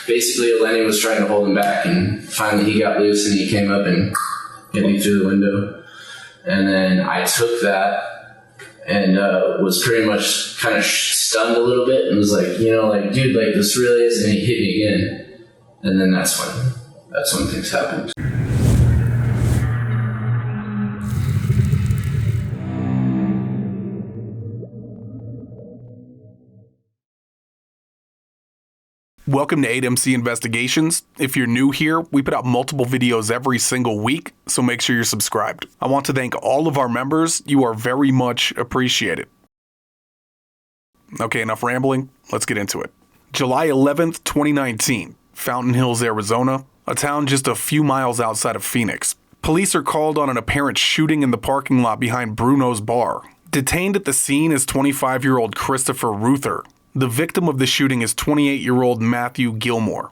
basically Eleni was trying to hold him back, and finally he got loose and he came up and hit me through the window. And then I took that and was pretty much kind of stunned a little bit and was like, you know, like, dude, like, this really is, and he hit me again. And then that's when things happened. Welcome to 8MC Investigations. If you're new here, we put out multiple videos every single week, so make sure you're subscribed. I want to thank all of our members. You are very much appreciated. Okay, enough rambling. Let's get into it. July 11th, 2019, Fountain Hills, Arizona, a town just a few miles outside of Phoenix. Police are called on an apparent shooting in the parking lot behind Bruno's bar. Detained at the scene is 25-year-old Christopher Ruether. The victim of the shooting is 28-year-old Matthew Gilmore.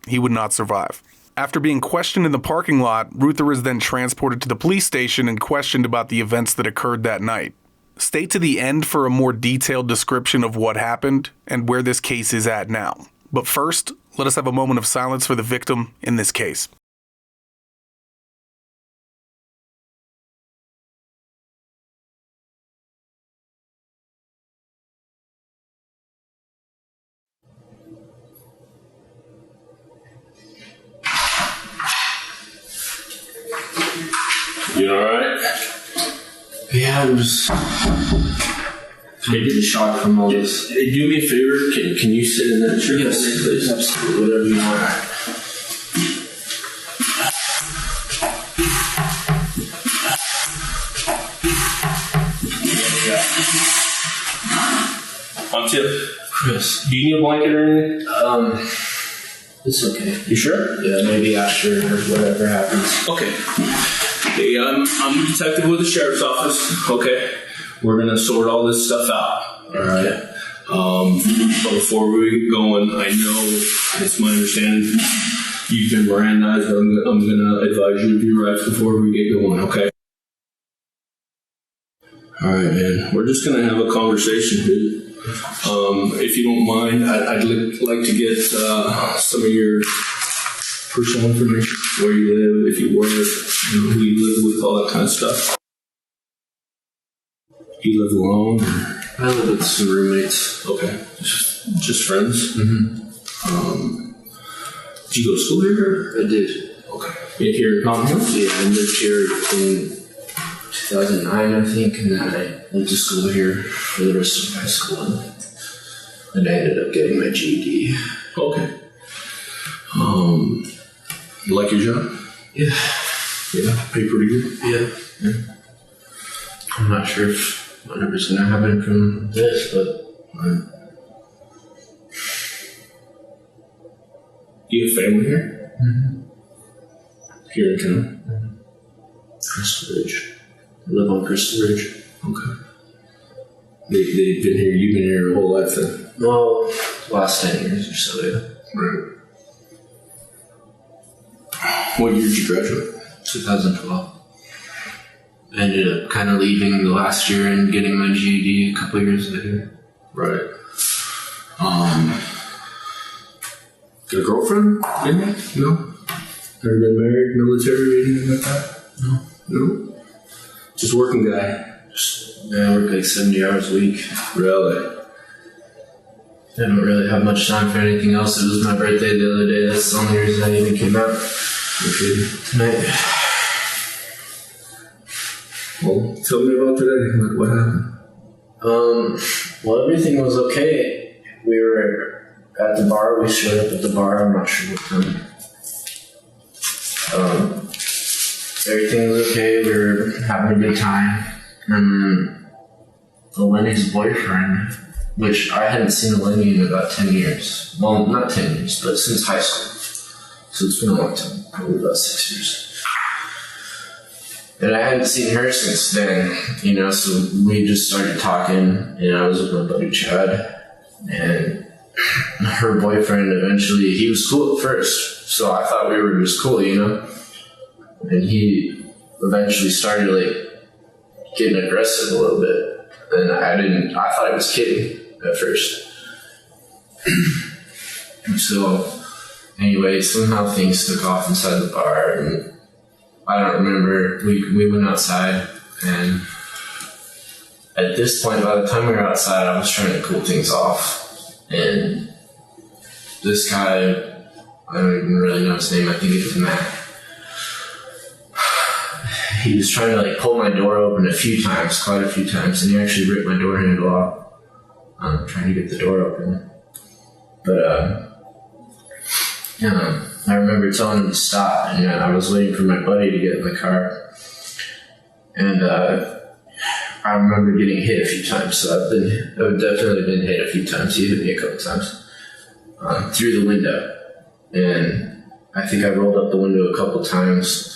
He would not survive. After being questioned in the parking lot, Ruether is then transported to the police station and questioned about the events that occurred that night. Stay to the end for a more detailed description of what happened and where this case is at now. But first, let us have a moment of silence for the victim in this case. You alright? Yeah, I was getting shocked from all this. Hey, do me a favor. Can you sit in that chair? Yes, please. Absolutely. Whatever you want. I'm Tip. Chris. Do you need a blanket or anything? It's okay. You sure? Yeah, maybe after whatever happens. Okay. Hey, I'm a detective with the sheriff's office. Okay. We're gonna sort all this stuff out. Alright. But before we get going, I know it's my understanding you've been Mirandized, but I'm gonna advise you of your rights before we get going, okay? Alright, man. We're just gonna have a conversation, dude. If you don't mind, I'd like to get some of your personal information, where you live, if you work, who you live with, all that kind of stuff. Do you live alone? I live with some roommates. Okay. Just friends? Mm-hmm. Did you go to school here? I did. Okay. You here in Fountain Hills? Yeah, I lived here in 2009, I think, and then I went to school here for the rest of high school, and I ended up getting my GED. Okay. You like your job? Yeah. Yeah? Pay pretty good? Yeah. I'm not sure if whatever's going to happen from this, but... You have family here? Mm-hmm. Here in town? Mm-hmm. Crystal Ridge. I live on Crystal Ridge. Okay. They've been here, you've been here your whole life then? Well, last 10 years or so, yeah. Right. What year did you graduate? 2012. I ended up kind of leaving the last year and getting my GED a couple years later. Right. Got a girlfriend? Maybe? No? Never been married, military, anything like that? No. No? Just working guy? Yeah, I work like 70 hours a week. Really? I don't really have much time for anything else. It was my birthday the other day. That's the only reason I even came out. Okay. Tonight. Well, tell me about today. Like, what happened? Well, everything was okay. We were at the bar. We showed up at the bar. I'm not sure what time. Everything was okay. We were having a good time. And then Eleni's boyfriend, which I hadn't seen Eleni in about 10 years. Well, not 10 years, but since high school. So it's been a long time, probably about 6 years. And I hadn't seen her since then, you know, so we just started talking, and I was with my buddy Chad, and her boyfriend eventually, he was cool at first, so I thought we were just cool, you know? And he eventually started, like, getting aggressive a little bit, and I thought he was kidding at first. So Anyway, somehow things took off inside the bar, and I don't remember. We went outside, and at this point, by the time we were outside, I was trying to cool things off, and this guy, I don't even really know his name, I think it was Matt. He was trying to like pull my door open quite a few times, and he actually ripped my door handle off, trying to get the door open. But I remember telling him to stop, and I was waiting for my buddy to get in the car, and I remember getting hit a few times. So I've definitely been hit a few times. He hit me a couple times through the window, and I think I rolled up the window a couple times.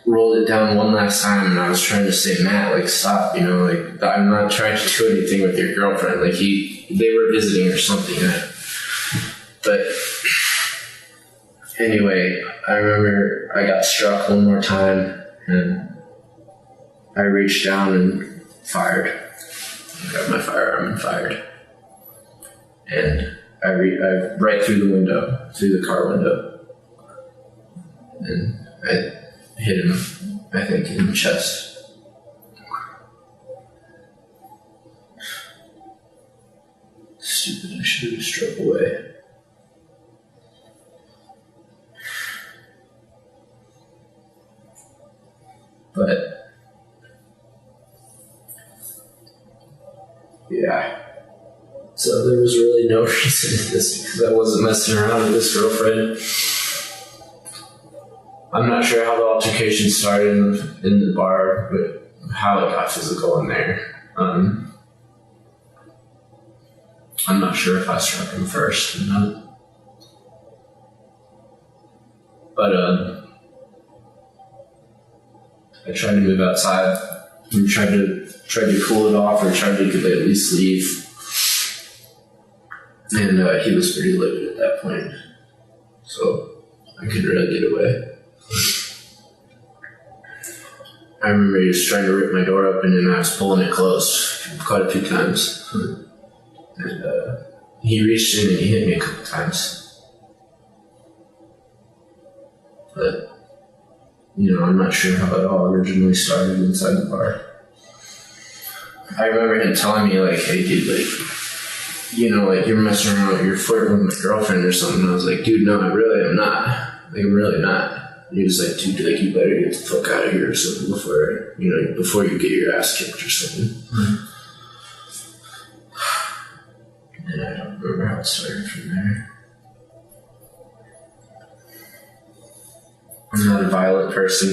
Rolled it down one last time, and I was trying to say, Matt, like, stop, like, I'm not trying to do anything with your girlfriend. Like, they were visiting or something. But anyway, I remember I got struck one more time, and I reached down and fired. I grabbed my firearm and fired. And I right through the window, through the car window. And I hit him, I think, in the chest. Stupid, I should have just drove away. But, yeah. So there was really no reason to this, because I wasn't messing around with this girlfriend. I'm not sure how the altercation started in the bar, but how it got physical in there. I'm not sure if I struck him first or not. But I tried to move outside and tried to cool it off, or tried to at least leave. And he was pretty livid at that point, so I couldn't really get away. I remember he was trying to rip my door open, and I was pulling it closed quite a few times. And he reached in and he hit me a couple times. But, I'm not sure how it all originally started inside the bar. I remember him telling me, like, hey, dude, like, you're messing around, you're flirting with my girlfriend or something. And I was like, dude, no, I really am not. Like, I'm really not. And he was like, dude, like, you better get the fuck out of here or something before you get your ass kicked or something. Mm-hmm. And I don't remember how it started from there. I'm not a violent person.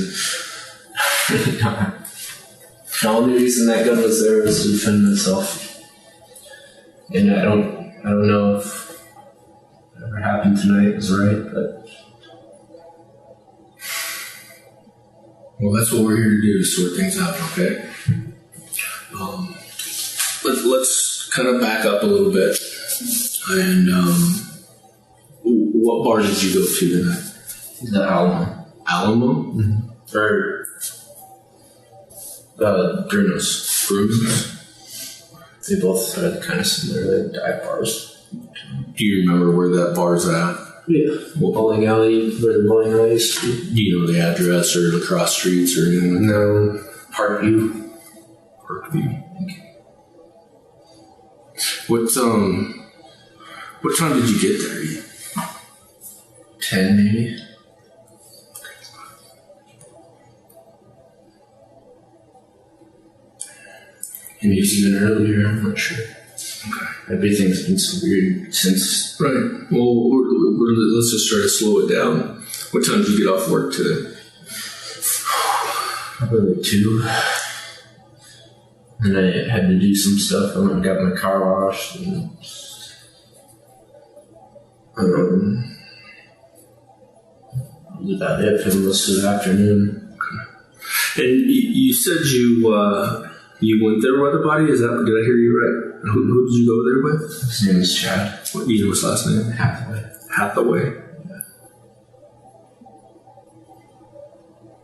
The only reason that gun was there was to defend myself. And I don't know if whatever happened tonight was right, but... Well, that's what we're here to do, is sort things out, okay? Let's kind of back up a little bit. And what bar did you go to tonight? The Alamo. Alamo? Mm-hmm. Or Bruno's. Bruno's? They both are kind of similar, like dive bars. Do you remember where that bar's at? Yeah. Bowling alley, where the bowling alley used to be. Do you know the address or the cross streets or anything? No. Parkview. Parkview. Okay. What time did you get there? 10 maybe. Maybe even earlier, I'm not sure. Okay. Everything's been so weird since. Right. Well, let's just try to slow it down. What time did you get off work today? Probably like 2. And I had to do some stuff. I went and got my car washed. And, that was about it for most of the afternoon. Okay. And you said you went there with a body? Did I hear you right? Who did you go there with? His name is Chad. What do you know his last name? Hathaway. Yeah.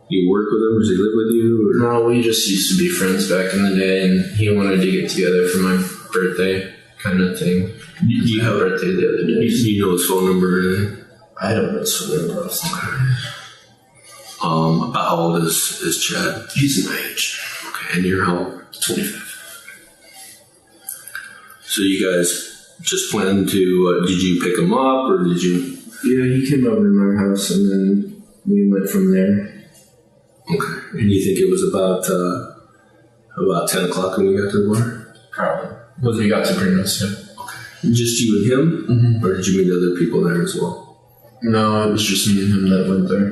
Do you work with him? Does he live with you? Or? No, we just used to be friends back in the day, and he wanted to get together for my birthday, kind of thing. You I had a birthday the other day. You know his phone number? I don't know his phone number. About how old is Chad? He's my age. Okay, and you're how old? 25. So you guys just planned to, did you pick him up or did you? Yeah, he came over to my house and then we went from there. Okay. And you think it was about 10 o'clock when we got to the bar? Probably. When we got to Bruno's, yeah. Okay. Just you and him? Mm-hmm. Or did you meet other people there as well? No, it was just me and him that went there.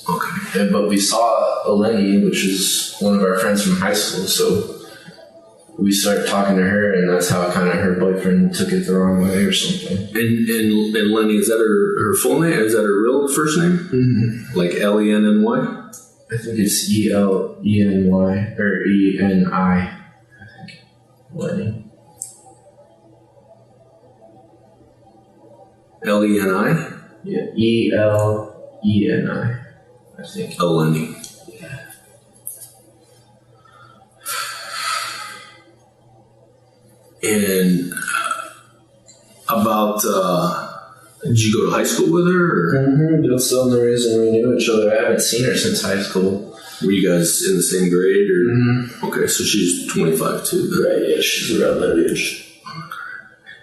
Okay. Yeah, but we saw Eleni, which is one of our friends from high school, so we started talking to her, and that's how kind of her boyfriend took it the wrong way or something. And Lenny, is that her full name? Is that her real first name? Mm-hmm. Like Lenny? I think it's Eleny or Eni. I think Lenny. Leni? Yeah, Eleni. I think. Eleni. Yeah. And about, did you go to high school with her? Mm-hmm. That's the only reason we knew each other. I haven't seen her since high school. Were you guys in the same grade? Or? Mm-hmm. Okay, so she's 25 too. Then. Right, yeah, she's around that age.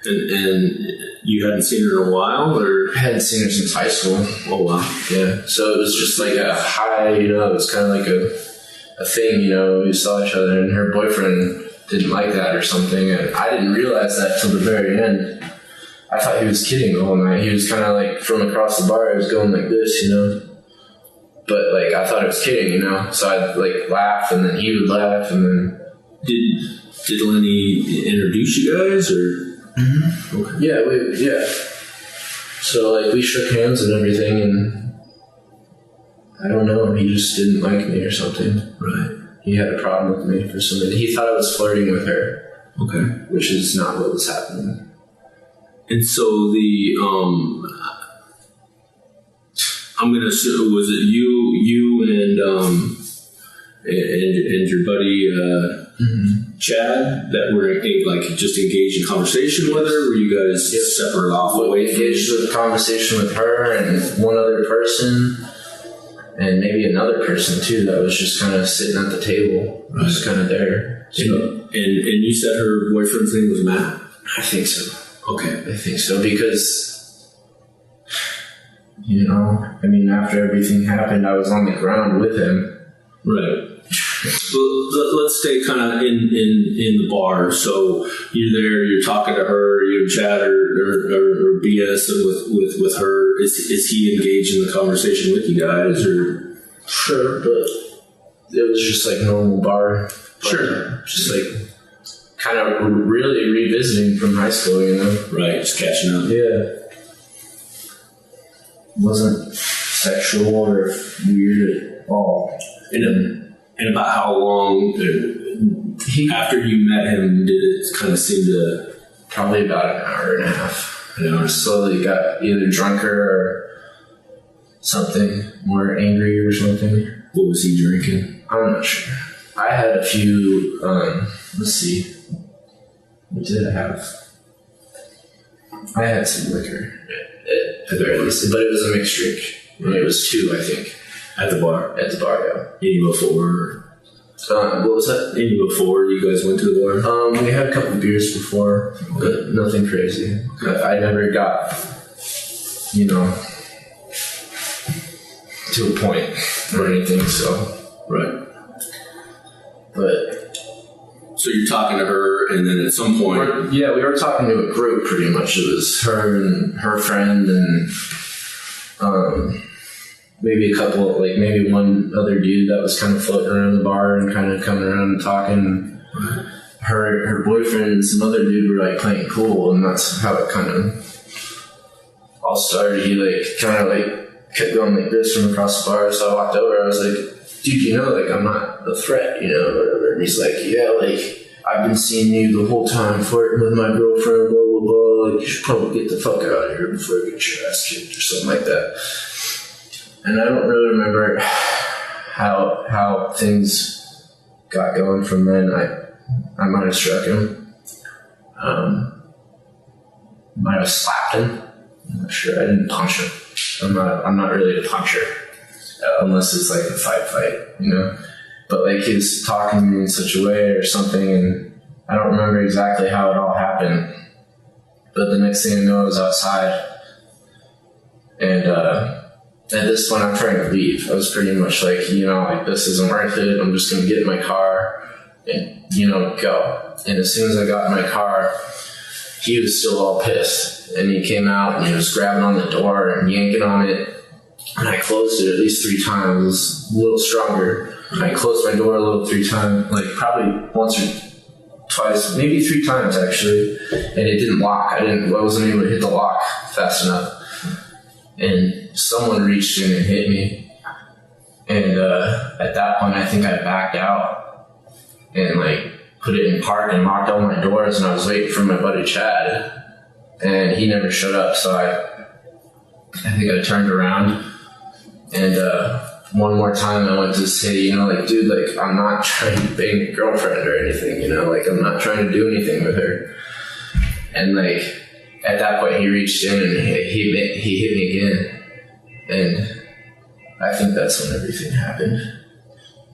And you hadn't seen her in a while, or? I hadn't seen her since high school. Oh, wow. Yeah, so it was just like a high, it was kind of like a thing, we saw each other, and her boyfriend didn't like that or something, and I didn't realize that till the very end. I thought he was kidding the whole night. He was kind of like from across the bar, he was going like this, But like I thought it was kidding, So I'd like laugh, and then he would laugh, and then did Lenny introduce you guys, or? Mm-hmm. Okay. Yeah. So like we shook hands and everything, and I don't know, he just didn't like me or something. Right. He had a problem with me for some reason. He thought I was flirting with her. Okay. Which is not what was happening. And so I'm gonna assume, was it you and your buddy mm-hmm. Chad that were just engaged in conversation with her? Were you guys separate off? We engaged with conversation with her and one other person, and maybe another person too that was just kind of sitting at the table, right. Just kind of there. So, and you said her boyfriend's name was Matt? I think so. Okay. I think so because, after everything happened, I was on the ground with him. Right. Well, let's stay kind of in the bar. So you're there, you're talking to her, you chat or BS with her. Is he engaged in the conversation with you guys, or? Sure, but it was just like normal bar. Sure. Just like kind of really revisiting from high school, Right, just catching up. Yeah. Wasn't sexual or weird at all. And about how long after you met him did it kind of seem to? Probably about an hour and a half. Yeah. Slowly got either drunker or something, more angry or something. What was he drinking? I'm not sure. I had a few, let's see. What did I have? I had some liquor at the very least, but it was a mixed drink. It was 2, I think. At the bar? At the bar, yeah. Any before? What was that? Any before you guys went to the bar? We had a couple of beers before, but nothing crazy. I never got, to a point or anything, so. Right. But. So you're talking to her, and then at some point. We were talking to a group pretty much. It was her and her friend and maybe a couple, maybe one other dude that was kind of floating around the bar and kind of coming around and talking. Her boyfriend and some other dude were playing pool, and that's how it kind of all started. He kind of kept going like this from across the bar. So I walked over. I was like, dude, I'm not a threat, or whatever. And he's like, yeah, I've been seeing you the whole time flirting with my girlfriend, blah, blah, blah. You should probably get the fuck out of here before you get your ass kicked or something like that. And I don't really remember how things got going from then. I might have struck him. might have slapped him. I'm not sure. I didn't punch him. I'm not really a puncher, unless it's like a fight, you know? But like he was talking to me in such a way or something, and I don't remember exactly how it all happened. But the next thing I know, I was outside, and at this point, I'm trying to leave. I was pretty much like, you know, like this isn't worth it. I'm just gonna get in my car and, you know, go. And as soon as I got in my car, he was still all pissed, and he came out and he was grabbing on the door and yanking on it. And I closed it at least 3 times. It was a little stronger. And I closed my door a little 3 times, like probably once or twice, maybe 3 times actually. And it didn't lock. I wasn't able to hit the lock fast enough. And someone reached in and hit me. And at that point, I think I backed out and like put it in park and locked all my doors. And I was waiting for my buddy Chad, and he never showed up. So I think I turned around, and one more time I went to say, you know, like, dude, like, I'm not trying to bang your girlfriend or anything, you know, like, I'm not trying to do anything with her. And like, at that point he reached in and he hit me again. And I think that's when everything happened.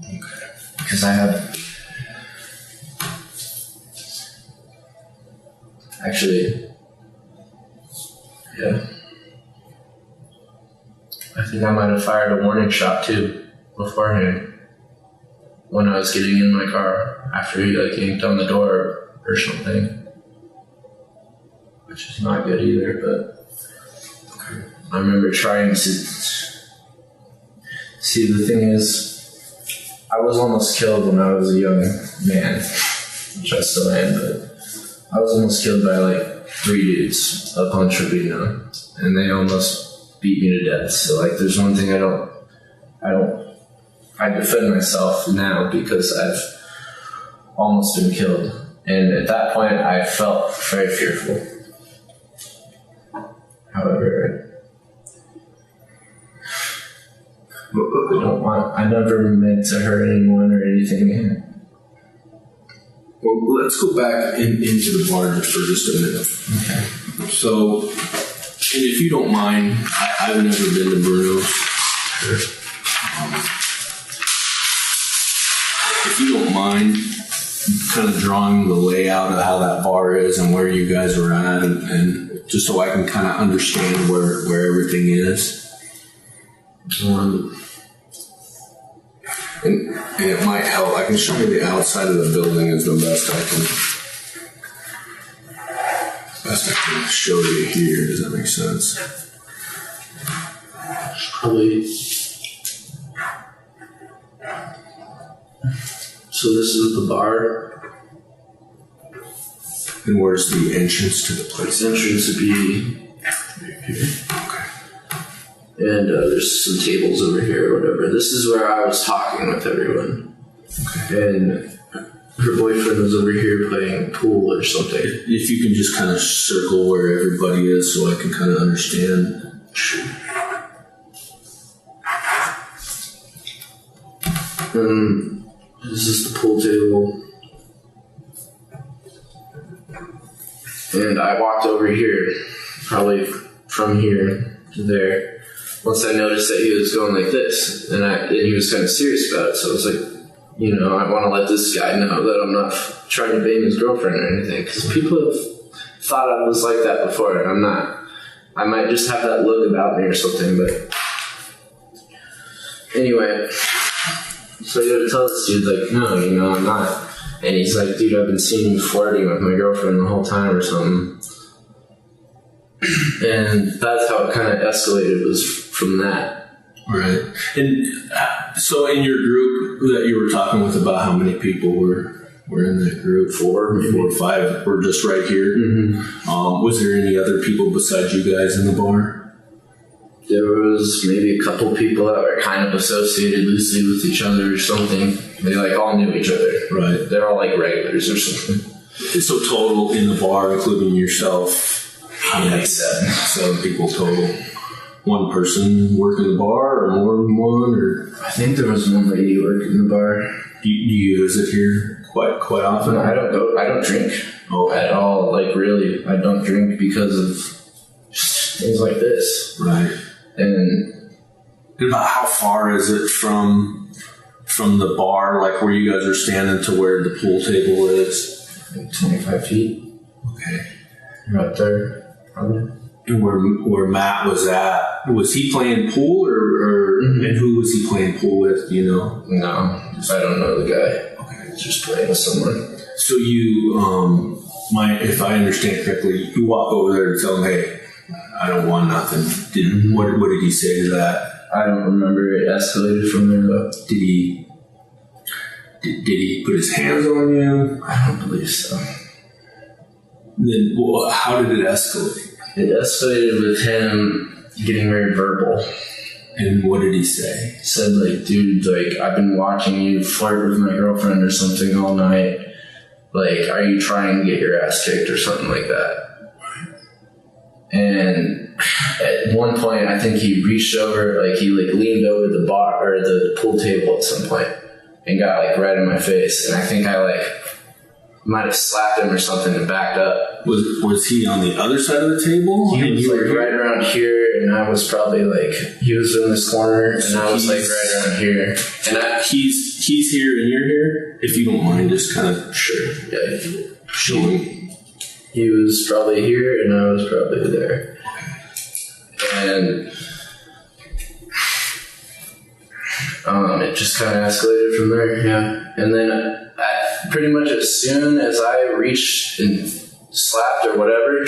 Okay. Because I have, actually, yeah. I think I might have fired a warning shot too beforehand when I was getting in my car after he like yanked on the door or something, which is not good either. But okay. I remember trying to see. The thing is, I was almost killed when I was a young man, which I still am, but I was almost killed by like 3 dudes up on Bruno, and they almost beat me to death. So like, there's one thing I defend myself now because I've almost been killed. And at that point, I felt very fearful. However, I never meant to hurt anyone or anything. Well, let's go back into the bar for just a minute. Okay. So, and if you don't mind, I've never been to Bruno's. Sure. If you don't mind, kind of drawing the layout of how that bar is and where you guys are at, and just so I can kind of understand where everything is. And it might help. I can show you the outside of the building is the best I can show you here. Does that make sense? Probably. So this is the bar. And where's the entrance to the place? The entrance would be right here. Okay. And there's some tables over here or whatever. This is where I was talking with everyone. Okay. And her boyfriend was over here playing pool or something. If you can just kind of circle where everybody is so I can kind of understand. Sure. This is the pool table. And I walked over here, probably from here to there. Once I noticed that he was going like this, and he was kind of serious about it, so I was like, you know, I want to let this guy know that I'm not trying to bang his girlfriend or anything, because people have thought I was like that before, and I'm not. I might just have that look about me or something, but anyway, so I gotta tell this dude, like, no, you know, I'm not. And he's like, dude, I've been seeing you flirting with my girlfriend the whole time or something. And that's how it kind of escalated, was from that. Right. And so in your group that you were talking with, about how many people were in that group? 4, maybe 4 or 5 were just right here. Mm-hmm. Was there any other people besides you guys in the bar? There was maybe a couple people that were kind of associated loosely with each other or something. They like all knew each other. Right. They're all like regulars or something. So total in the bar, including yourself, Like 7 people total. One person working the bar, or more than one, or I think there was one lady working the bar. do you visit here quite often? I don't drink at all. Like, really, I don't drink because of just things like this. Right. And about how far is it from the bar, like where you guys are standing, to where the pool table is? like 25 feet. Okay. Right there, probably. And where Matt was at, was he playing pool or and who was he playing pool with? Do you know? No, I don't know the guy. Okay, he's just playing with someone. So you, if I understand correctly, you walk over there and tell him, "Hey, I don't want nothing." What did he say to that? I don't remember. It escalated from there though. Did he put his hands on you? I don't believe so. Then, well, how did it escalate? It escalated with him getting very verbal. And what did he say? He said, like, dude, like, I've been watching you flirt with my girlfriend or something all night. Like, are you trying to get your ass kicked or something like that? And at one point, I think he reached over, like, he, like, leaned over the bar or the pool table at some point and got, like, right in my face. And I think I, like, might have slapped him or something and backed up. Was he on the other side of the table? He was like right around here, and I was probably like, he was in this corner, and I was like right around here. And he's here and you're here? If you don't mind, just kind of showing. He was probably here, and I was probably there. And it just kind of escalated from there, yeah. And then pretty much as soon as I reached and slapped or whatever,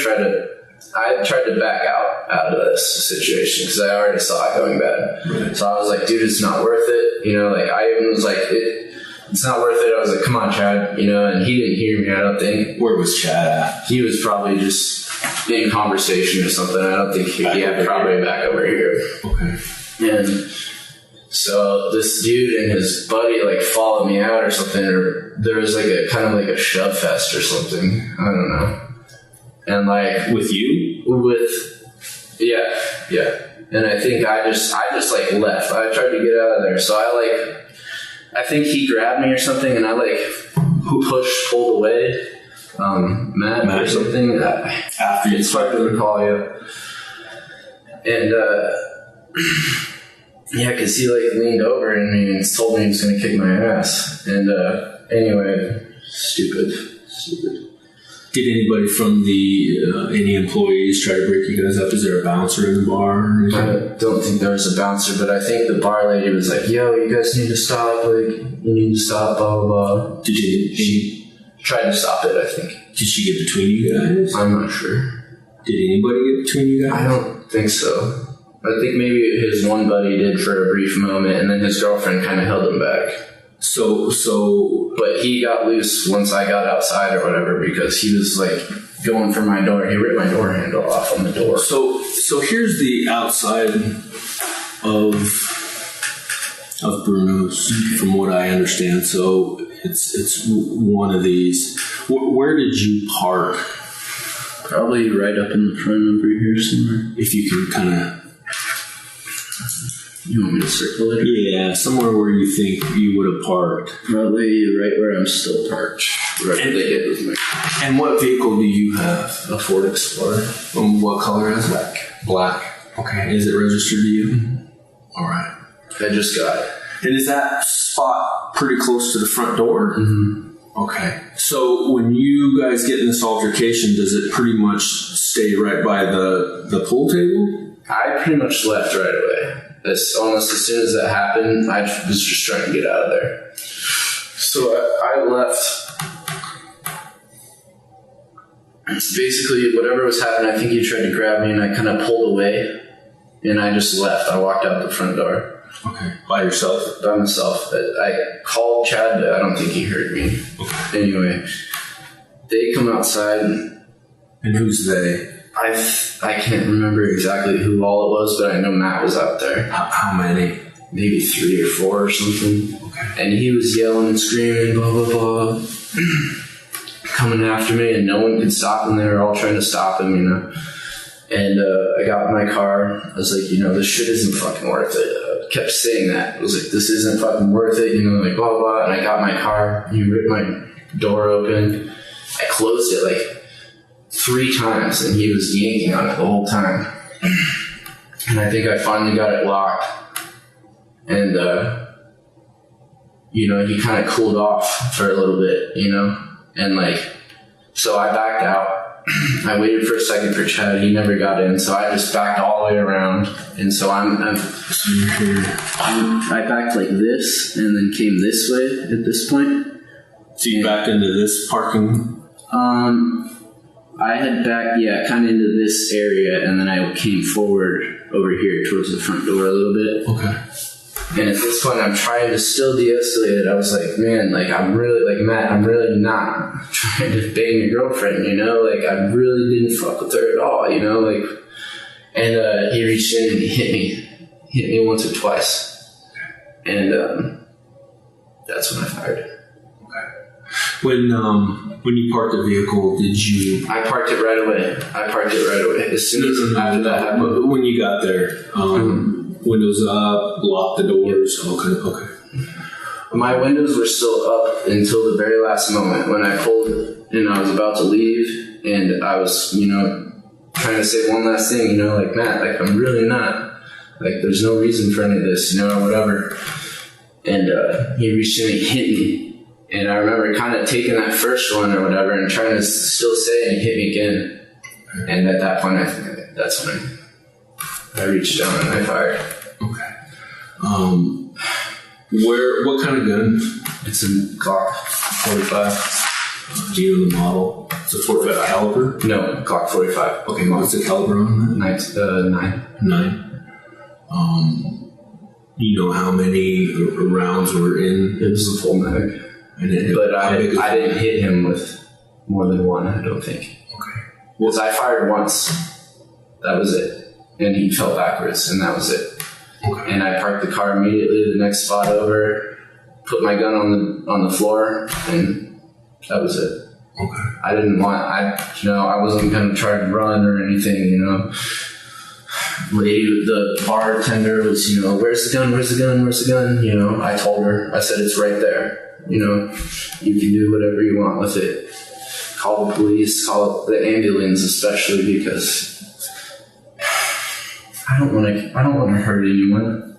I tried to back out of this situation because I already saw it going bad. Right. So I was like, dude, it's not worth it. You know, like I even was like, it's not worth it. I was like, come on, Chad. You know, and he didn't hear me, I don't think. Where was Chad at? He was probably just in conversation or something. I don't think probably back over here. Okay. And so this dude and his buddy like followed me out or something, or there was like a kind of like a shove fest or something. I don't know. And like with you? Yeah. And I think I just like left. I tried to get out of there. So I think he grabbed me or something, and I like pulled away. Matt or something. After you it's hard to recall, yeah. And yeah, because he like leaned over and told me he was going to kick my ass. And anyway, stupid. Did anybody from any employees try to break you guys up? Is there a bouncer in the bar or anything? I don't think there was a bouncer, but I think the bar lady was like, yo, you guys need to stop. Like, you need to stop, blah, blah, blah. She tried to stop it, I think. Did she get between you guys? I'm not sure. Did anybody get between you guys? I don't think so. I think maybe his one buddy did for a brief moment, and then his girlfriend kind of held him back. But he got loose once I got outside or whatever, because he was like going for my door. He ripped my door handle off on the door. So here's the outside of Bruno's, from what I understand. So it's one of these. Where did you park? Probably right up in the front over here somewhere. If you can kind of. You want me to circle it? Yeah, somewhere where you think you would have parked. Probably right where I'm still parked. Right where they get with me. And what vehicle do you have? A Ford Explorer. What color is that? Black. Okay. Is it registered to you? Mm-hmm. All right. I just got it. And is that spot pretty close to the front door? Mm-hmm. Okay. So when you guys get in this altercation, does it pretty much stay right by the pool table? I pretty much left right away. Almost as soon as that happened, I was just trying to get out of there. So I left. Basically, whatever was happening, I think he tried to grab me, and I kind of pulled away, and I just left. I walked out the front door. Okay. By yourself? By myself. I called Chad, but I don't think he heard me. Okay. Anyway, they come outside. And who's they? I can't remember exactly who all it was, but I know Matt was out there. How many? Maybe 3 or 4 or something. Okay. And he was yelling and screaming, blah, blah, blah, coming after me, and no one could stop him. They were all trying to stop him, you know. And I got in my car. I was like, you know, this shit isn't fucking worth it. I kept saying that. I was like, this isn't fucking worth it, you know, like, blah, blah. And I got in my car, and he ripped my door open. I closed it like 3 times, and he was yanking on it the whole time. And I think I finally got it locked. And, you know, he kind of cooled off for a little bit, you know? And, like, so I backed out. I waited for a second for Chad. He never got in, so I just backed all the way around. And so I backed like this, and then came this way at this point. So you backed into this parking? I had backed, kind of into this area, and then I came forward over here towards the front door a little bit. Okay. And at this point, I'm trying to still de-escalate it. I was like, man, like, I'm really, like, Matt, I'm really not trying to bang your girlfriend, you know? Like, I really didn't fuck with her at all, you know? Like, and he reached in and he hit me once or twice. And that's when I fired. Okay. When you parked the vehicle, did you... I parked it right away. As soon as after that happened. When you got there, windows up, locked the doors. Okay. My windows were still up until the very last moment when I pulled and I was about to leave, and I was, you know, trying to say one last thing, you know, like, Matt, like, I'm really not, like, there's no reason for any of this, you know, or whatever. And he reached in and hit me, and I remember kind of taking that first one or whatever and trying to still say it, and he hit me again. And at that point, that's when I reached down and I fired. Okay. What kind of gun? It's a Glock 45. Do you know the model? It's a 45 caliber? No, Glock 45. Okay, what's the caliber on that? 9. You know how many rounds were in? It was a full mag. But I didn't hit him with more than one, I don't think. Okay. Because I fired once. That was it. And he fell backwards, and that was it. Okay. And I parked the car immediately the next spot over, put my gun on the floor, and that was it. Okay. I wasn't going to try to run or anything, you know. The bartender was, you know, where's the gun? You know, I told her, I said, it's right there. You know, you can do whatever you want with it. Call the police, call the ambulance, especially because I don't want to hurt anyone,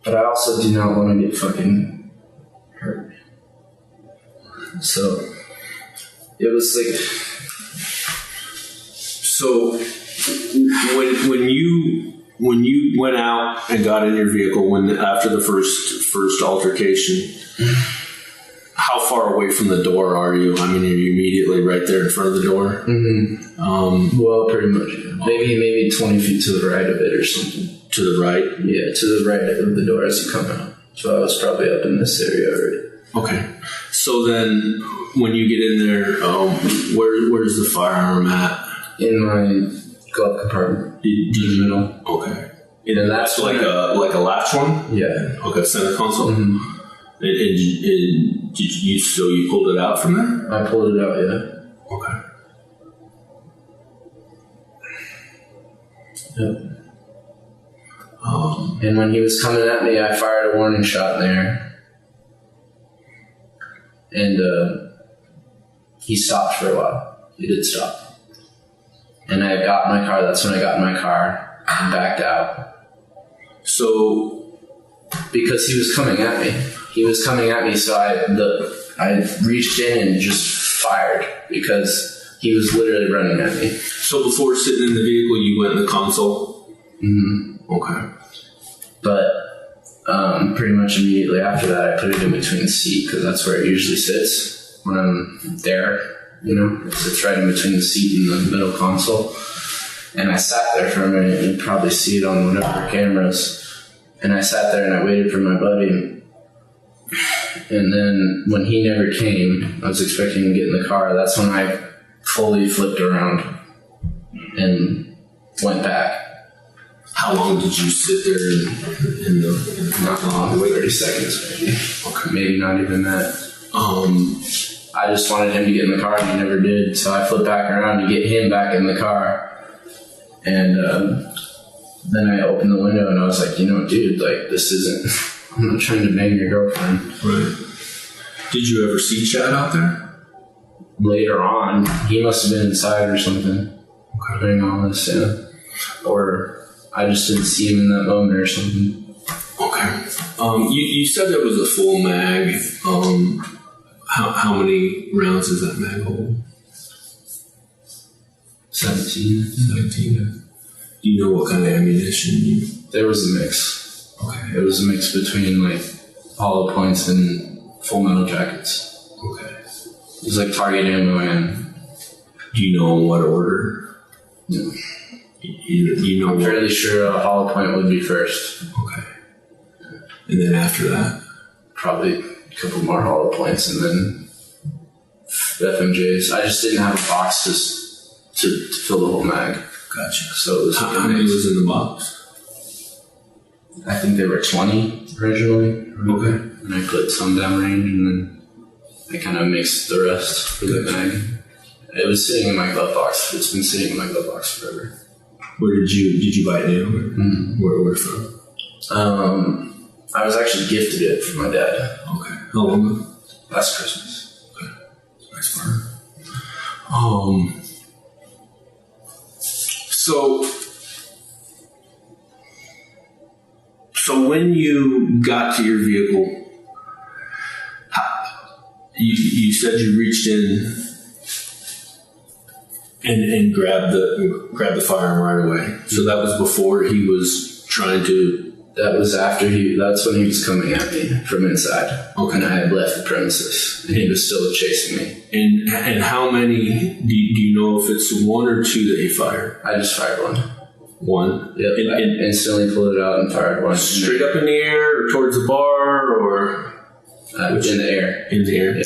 but I also do not want to get fucking hurt. So it was like, so when you went out and got in your vehicle after the first altercation, how far away from the door are you? I mean, are you immediately right there in front of the door? Mm-hmm. Well, pretty much. Maybe 20 feet to the right of it or something. To the right? Yeah, to the right of the door as you come out. So I was probably up in this area already. Okay. So then, when you get in there, where's the firearm at? In my glove compartment. Digital. Okay. And that's like a latch one? Yeah. Okay, center console? Mm-hmm. And you pulled it out from there? I pulled it out, yeah. Okay. Yep. And when he was coming at me, I fired a warning shot in there. And he stopped for a while. He did stop. And I got in my car. That's when I got in my car and backed out. So, because he was coming at me. So I reached in and just fired because he was literally running at me. So before sitting in the vehicle, you went in the console? Mm-hmm. Okay. But pretty much immediately after that, I put it in between the seat because that's where it usually sits when I'm there. You know, it sits right in between the seat and the middle console. And I sat there for a minute. You'd probably see it on one of our cameras. And I sat there and I waited for my buddy. And then when he never came, I was expecting to get in the car. That's when I fully flipped around and went back. How long did you sit there in the not long, 30 seconds maybe. Okay. Maybe not even that. I just wanted him to get in the car and he never did. So I flipped back around to get him back in the car. And then I opened the window and I was like, you know, dude, like this isn't, I'm not trying to bang your girlfriend. Right. Did you ever see Chad out there? later on, he must have been inside or something. During all this, yeah. Or I just didn't see him in that moment or something. Okay. You said there was a full mag. How many rounds does that mag hold? 17. 17. Do you know what kind of ammunition There was a mix. Okay. It was a mix between like hollow points and full metal jackets. Okay. It was like target ammo and... Do you know in what order? No. You know I'm fairly sure a hollow point would be first. Okay. And then after that? Probably a couple more hollow points and then FMJs. I just didn't have a box to fill the whole mag. Gotcha. So it was how many was in the box? I think there were 20 originally. Okay. And I put some downrange and then I kind of mixed the rest for the mag. It was sitting in my glove box. It's been sitting in my glove box forever. Where did you buy it new? Mm-hmm. Where from? I was actually gifted it from my dad. Okay. How long ago? Last Christmas. Okay. Nice part. So when you got to your vehicle, you said you reached in and grabbed the firearm right away. So that was before he was trying to. That was after that's when he was coming at me from inside. Okay. And I had left the premises and he was still chasing me. And how many, do you know if it's one or two that he fired? I just fired one. One? Yep. And instantly pulled it out and fired one. Straight up in the air or towards the bar or? In the air. In the air? Yeah.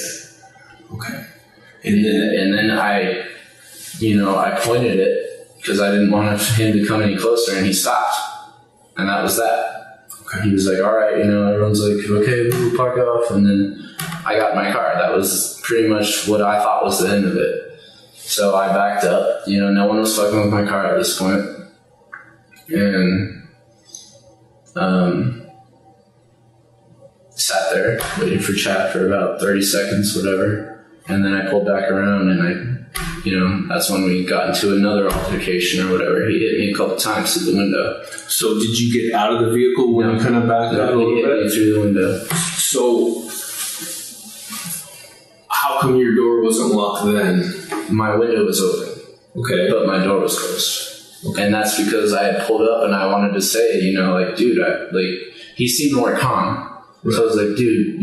Okay. And then I pointed it because I didn't want him to come any closer and he stopped. And that was that. Okay. He was like, all right, everyone's like, okay, we'll park off. And then I got in my car. That was pretty much what I thought was the end of it. So I backed up. No one was fucking with my car at this point. And sat there waiting for chat for about 30 seconds, whatever. And then I pulled back around and that's when we got into another altercation or whatever. He hit me a couple times through the window. So did you get out of the vehicle when you kind of backed up a little bit? He hit me through the window. So how come your door wasn't locked then? My window was open. Okay. But my door was closed. Okay. And that's because I had pulled up and I wanted to say, dude, he seemed more calm. Right. So I was like, dude,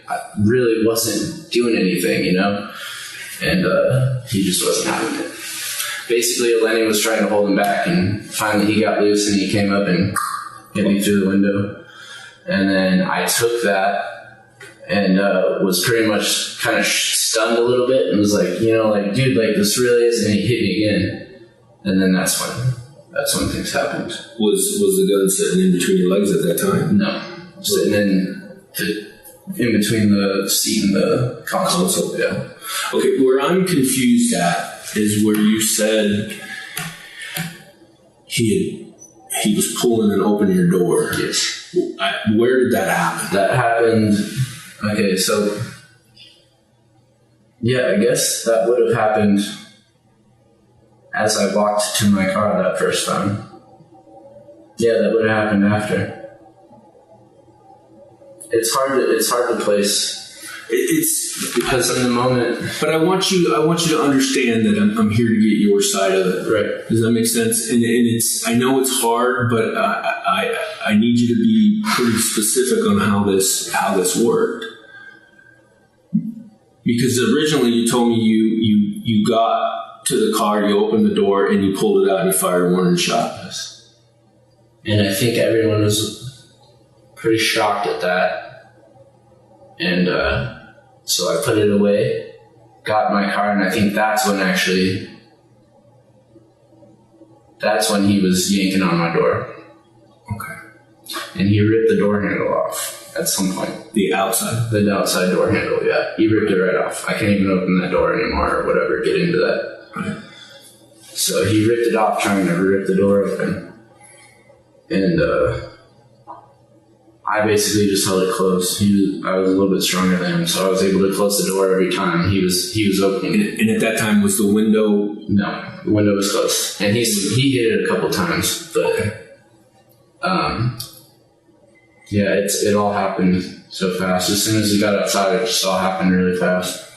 I really wasn't doing anything, And he just wasn't having it. Basically, Eleni was trying to hold him back, and finally he got loose and he came up and hit me through the window. And then I took that and was pretty much kind of stunned a little bit and was like, dude, this really is. And he hit me again. And then that's when things happened. Was the gun sitting in between your legs at that time? No, sitting in between the seat and the console. Yeah. Okay, where I'm confused at is where you said he was pulling and opening your door. Yes. Where did that happen? That happened. Okay, so yeah, I guess that would have happened as I walked to my car that first time. Yeah, that would have happened after. It's hard to place. It's because in the moment. But I want you to understand that I'm here to get your side of it. Right. Does that make sense? And I know it's hard, but I need you to be pretty specific on how this worked. Because originally you told me you got to the car, you opened the door, and you pulled it out and you fired a warning shot. Yes. And I think everyone was pretty shocked at that. And so I put it away, got in my car, and I think that's when he was yanking on my door. Okay. And he ripped the door handle off at some point. The outside? The outside door handle, yeah. He ripped it right off. I can't even open that door anymore or whatever, get into that. Right. So he ripped it off, trying to rip the door open. And I basically just held it closed. I was a little bit stronger than him, so I was able to close the door every time he was opening it. And at that time, was the window? No, the window was closed, and he hit it a couple times, but yeah, it all happened so fast. As soon as he got outside, it just all happened really fast.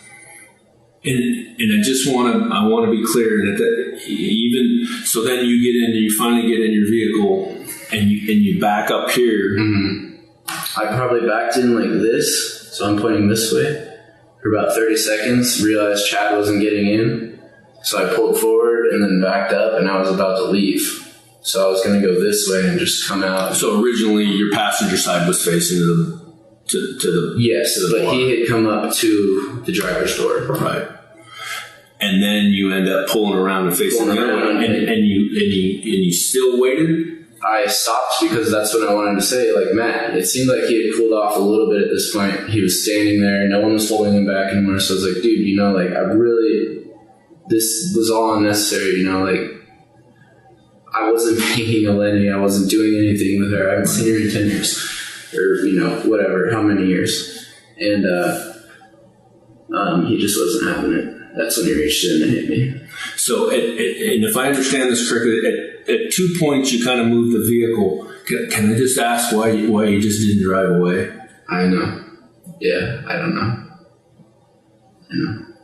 And I just want to be clear that even so, then you get in, you finally get in your vehicle, and you back up here. Mm-hmm. I probably backed in like this, so I'm pointing this way for about 30 seconds. Realized Chad wasn't getting in, so I pulled forward and then backed up, and I was about to leave. So I was going to go this way and just come out. So originally, your passenger side was facing to the yes, but he had come up to the driver's door. Right. And then you end up pulling around and facing the other one, and you still waited. I stopped because that's what I wanted to say. Like, Matt, it seemed like he had cooled off a little bit at this point. He was standing there. No one was holding him back anymore. So I was like, dude, like, this was all unnecessary, like, I wasn't banging Eleni. I wasn't doing anything with her. I haven't seen her in 10 years. Or, whatever, how many years. And he just wasn't having it. That's when he reached in and hit me. So, and if I understand this correctly, at 2 points you kind of moved the vehicle. Can I just ask why you just didn't drive away? I know. Yeah, I don't know.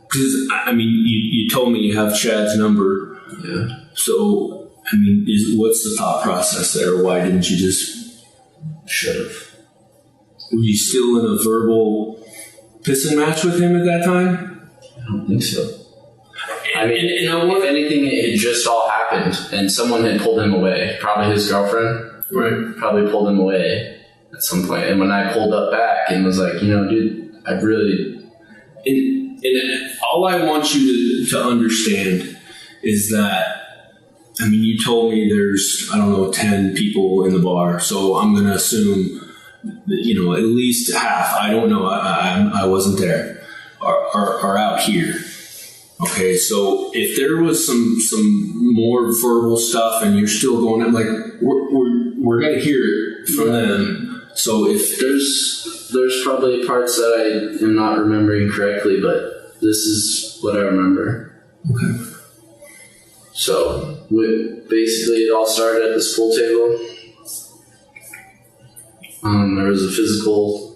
Because, you told me you have Chad's number. Yeah. So, what's the thought process there? Why didn't you just... Should have. Were you still in a verbal pissing match with him at that time? I don't think so. If anything, it had just all happened, and someone had pulled him away. Probably his girlfriend. Right. Probably pulled him away at some point. And when I pulled up back and was like, dude, I really... And all I want you to understand is that, you told me there's, 10 people in the bar, so I'm going to assume, that, at least half, I don't know, I wasn't there, are out here. Okay, so if there was some more verbal stuff and you're still going, I'm like, we're going to hear it from them. So if there's probably parts that I am not remembering correctly, but this is what I remember. Okay. So basically it all started at this pool table. There was a physical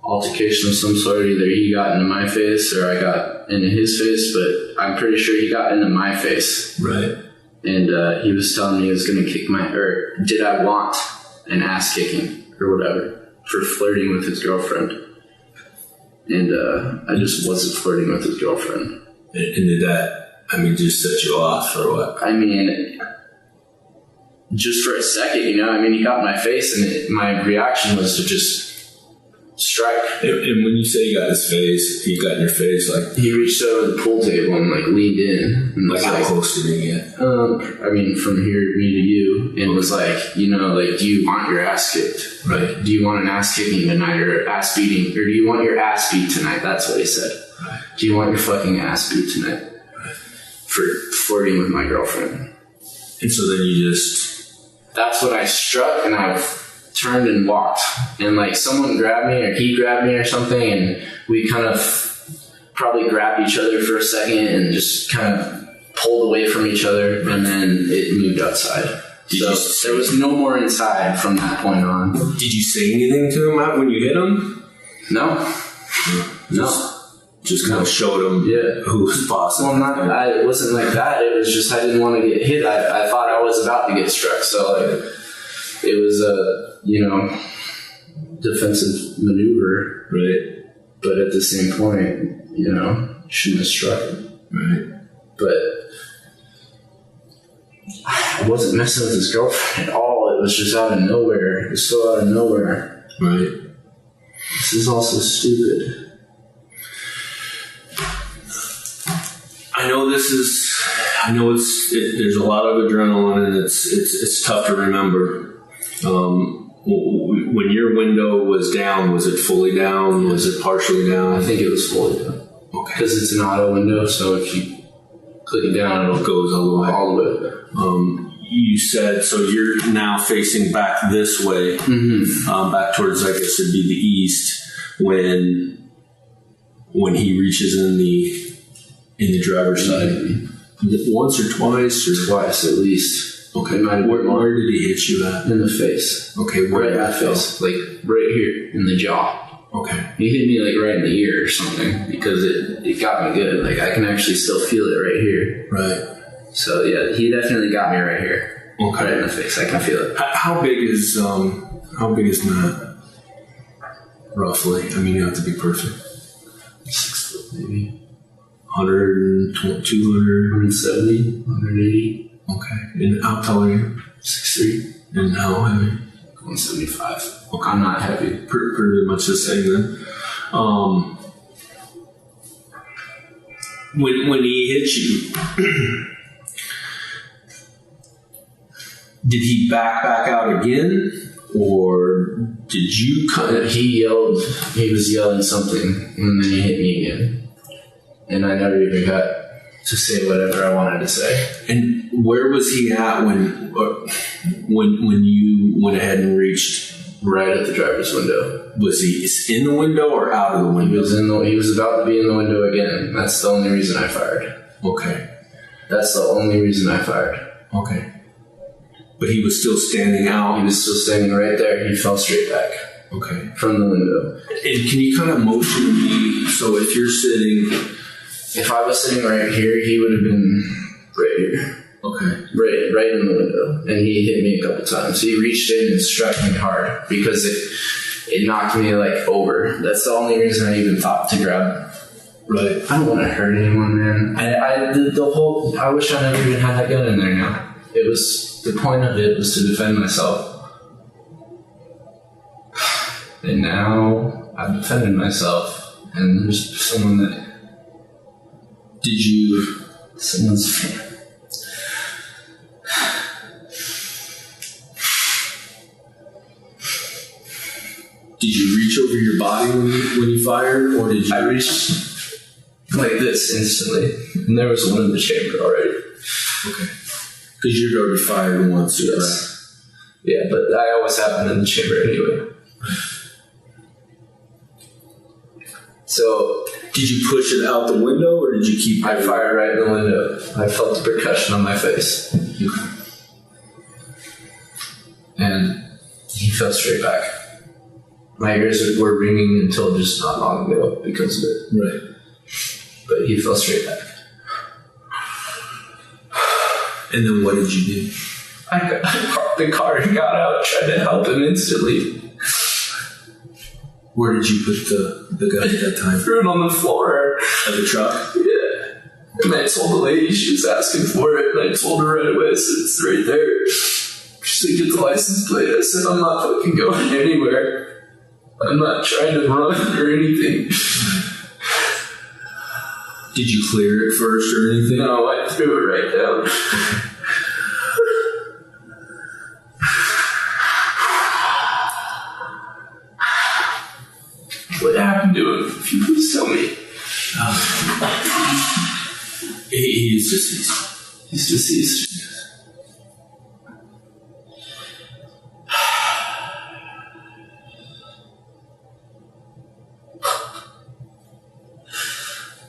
altercation of some sort. Either he got into my face or I got into his face, but I'm pretty sure he got into my face. Right. And he was telling me he was going to kick did I want an ass kicking or whatever for flirting with his girlfriend. And I just wasn't flirting with his girlfriend. And did that, just set you off or what? Just for a second, he got in my face and my reaction was to just strike. And when you say he got in your face, like... He reached over the pool table and, leaned in. And like, how close did he get? From here, me to you. And was like, do you want your ass kicked? Right. Do you want an ass kicking tonight or ass beating? Or do you want your ass beat tonight? That's what he said. Right. Do you want your fucking ass beat tonight? Right. For flirting with my girlfriend. And so then you just... That's when I struck and I turned and walked. And someone grabbed me or he grabbed me or something, and we kind of probably grabbed each other for a second and just kind of pulled away from each other, and then it moved outside. So there was no more inside from that point on. Did you say anything to him when you hit him? No. Just kind of showed him who was boss. Well, it wasn't like that. It was just I didn't want to get hit. I thought I was about to get struck. So it was a, defensive maneuver. Right. But at the same point, shouldn't have struck him. Right. But I wasn't messing with his girlfriend at all. It was just out of nowhere. It was so out of nowhere. Right. This is also stupid. I know there's a lot of adrenaline and it's tough to remember. When your window was down, was it fully down? Was it partially down? I think it was fully down. Okay. Because it's an auto window, so if you click it down, it goes all the way. All the way. you said, so you're now facing back this way, back towards, I guess it'd be the east, when he reaches in the driver's side. Once or twice? Or Twice at least. Okay. Where did he hit you at? In the face. Okay, where Right in the face. Like right here in the jaw. Okay. He hit me like right in the ear or something because it got me good. Like I can actually still feel it right here. Right. So yeah, he definitely got me right here. Okay. Right in the face. I can feel it. How big is Matt? Roughly. I mean, you have to be perfect. 6 foot maybe. 120, 200, 170, 180. Okay. And how tall are you? 6'3". And how heavy? 175. Okay. I'm not heavy. Pretty much the same then. When he hit you, did he back out again, or did you? He yelled. He was yelling something, and then he hit me again. And I never even got to say whatever I wanted to say. And where was he at when you went ahead and reached? Right at the driver's window. Was he in the window or out of the window? He was about to be in the window again. That's the only reason I fired. Okay. That's the only reason I fired. Okay. But he was still standing out? He was still standing right there. He fell straight back. Okay. From the window. And can you kind of motion me? So if you're sitting... If I was sitting right here, he would have been right here. Okay. Right in the window. And he hit me a couple times. He reached in and struck me hard because it knocked me like over. That's the only reason I even thought to grab. Right. I don't want to hurt anyone, man. I wish I never even had that gun in there now. The point of it was to defend myself. And now I've defended myself. And there's someone that... Someone's... Did you reach over your body when you fired, or did you? I reached like this instantly, and there was one in the chamber already. Okay. Because you'd already fired once, yes. Right? Yeah, but I always have one in the chamber anyway. So, did you push it out the window, or did you keep? I fired right in the window. I felt the percussion on my face, and he fell straight back. My ears were ringing until just not long ago because of it. Right. But he fell straight back. And then what did you do? I parked the car and got out, tried to help him instantly. Where did you put the gun at that time? Threw it on the floor. Of the truck? Yeah. And I told the lady she was asking for it, and I told her right away, I said, it's right there. She said, get the license plate. I said, I'm not fucking going anywhere. I'm not trying to run or anything. Did you clear it first or anything? No, I threw it right down. What happened to him? If you please tell me. He's deceased. He's deceased.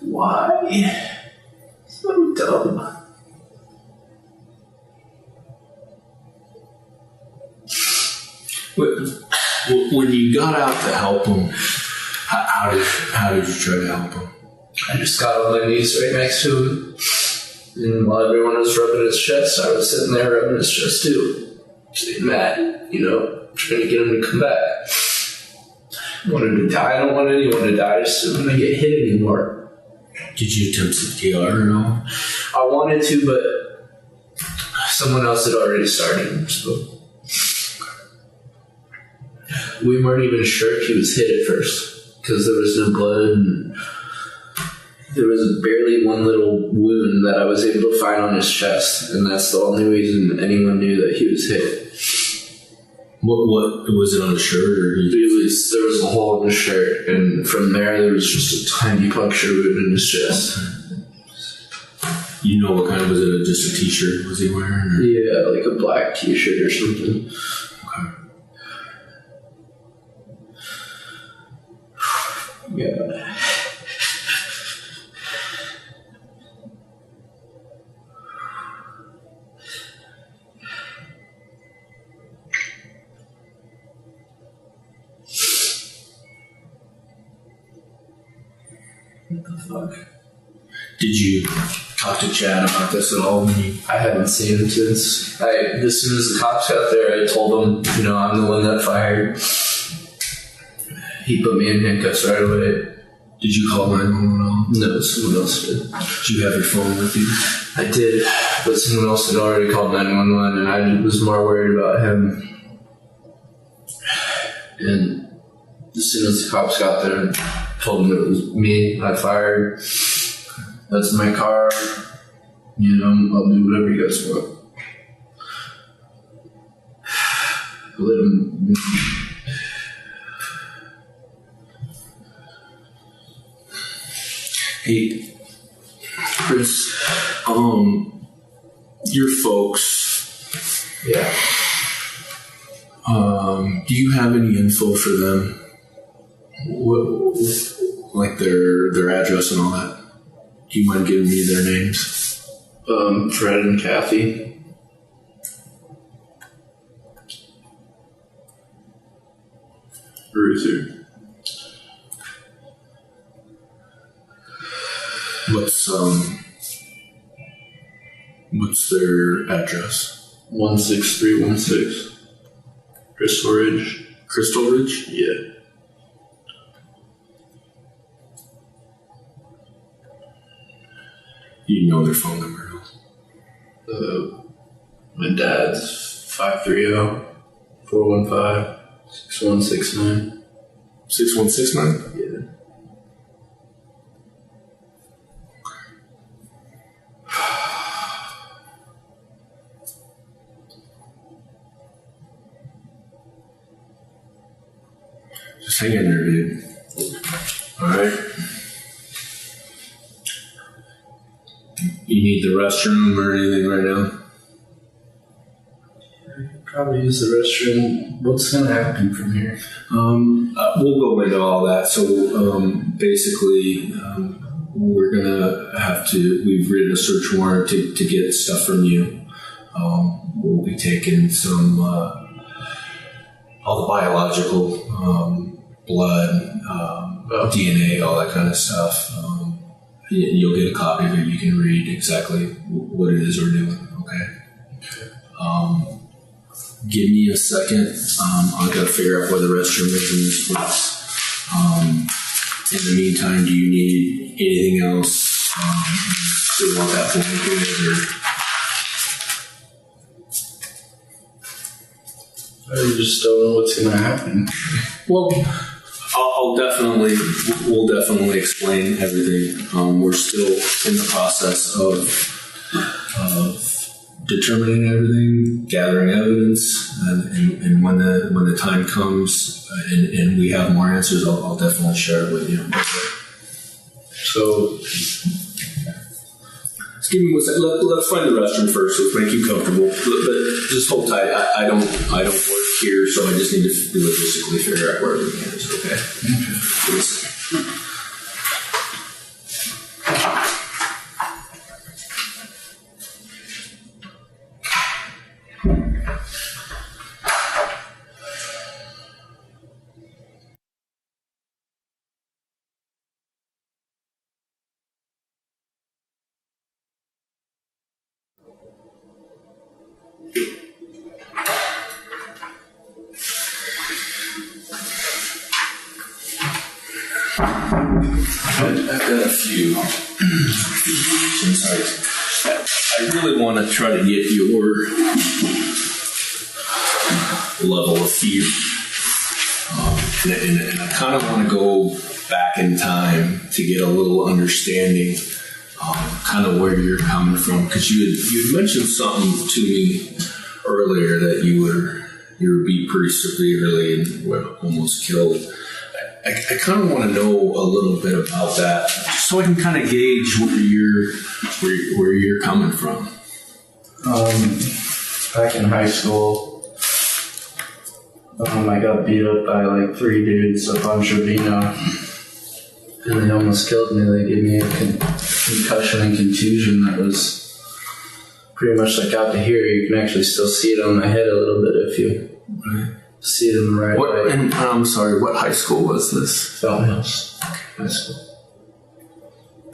Why? So dumb. When you got out to help him, how did you try to help him? I just got on my knees right next to him, and while everyone was rubbing his chest, I was sitting there rubbing his chest too, saying, Matt, trying to get him to come back. I wanted to die. I don't want anyone to die. I just didn't want to get hit anymore. Did you attempt CPR or no? I wanted to, but someone else had already started. So we weren't even sure if he was hit at first because there was no blood and there was barely one little wound that I was able to find on his chest, and that's the only reason anyone knew that he was hit. What was it on his shirt? Or there was a hole in his shirt, and from there was just a tiny puncture wound in his chest. You know what kind? Was it just a t-shirt was he wearing? Or? Yeah, like a black t-shirt or something. Okay. Yeah. What the fuck? Did you talk to Chad about this at all? I haven't seen him since. As soon as the cops got there, I told him, I'm the one that fired. He put me in handcuffs right away. Did you call 911 at all? No, someone else did. Did you have your phone with you? I did, but someone else had already called 911, and I was more worried about him. And as soon as the cops got there, I told them it was me. I fired. That's my car. I'll do whatever you guys want. Let him. Hey, Chris, your folks. Yeah. Do you have any info for them? What, like their address and all that? Do you mind giving me their names? Fred and Kathy. Ruether. What's their address? 16316. Crystal Ridge. Crystal Ridge? Yeah. You know their phone number? My dad's 530-415-6169. 6169? Yeah. Just hang in there, dude. Alright. You need the restroom or anything right now? I could probably use the restroom. What's going to happen from here? We'll go into all that. So basically, we're going to have to, we've written a search warrant to get stuff from you. We'll be taking some, all the biological, blood, DNA, all that kind of stuff. You'll get a copy of it. You can read exactly what it is we're doing. Okay. Give me a second. I've got to figure out where the restroom is in this place. In the meantime, do you need anything else? Do you want that blanket or? I just don't know what's going to happen. Well, we'll definitely explain everything. We're still in the process of determining everything, gathering evidence, and when the time comes and we have more answers, I'll definitely share it with you. So, let's find the restroom first. Let's make you comfortable. But just hold tight. I don't work here, so I just need to logistically figure out where everything is. Okay. Please. I've got a few. I'm sorry. I really want to try to get your level of fear. And I kind of want to go back in time to get a little understanding kind of where you're coming from. Because you had mentioned something to me earlier that you were beat pretty severely and were almost killed. I kind of want to know a little bit about that, just so I can kind of gauge where you're coming from. Back in high school, I got beat up by like 3 dudes up on Trevino, and they almost killed me. They gave me a concussion and contusion that was pretty much like out to here. You can actually still see it on my head a little bit if you see it in the right way. And I'm sorry, what high school was this? Fountain Hills High School.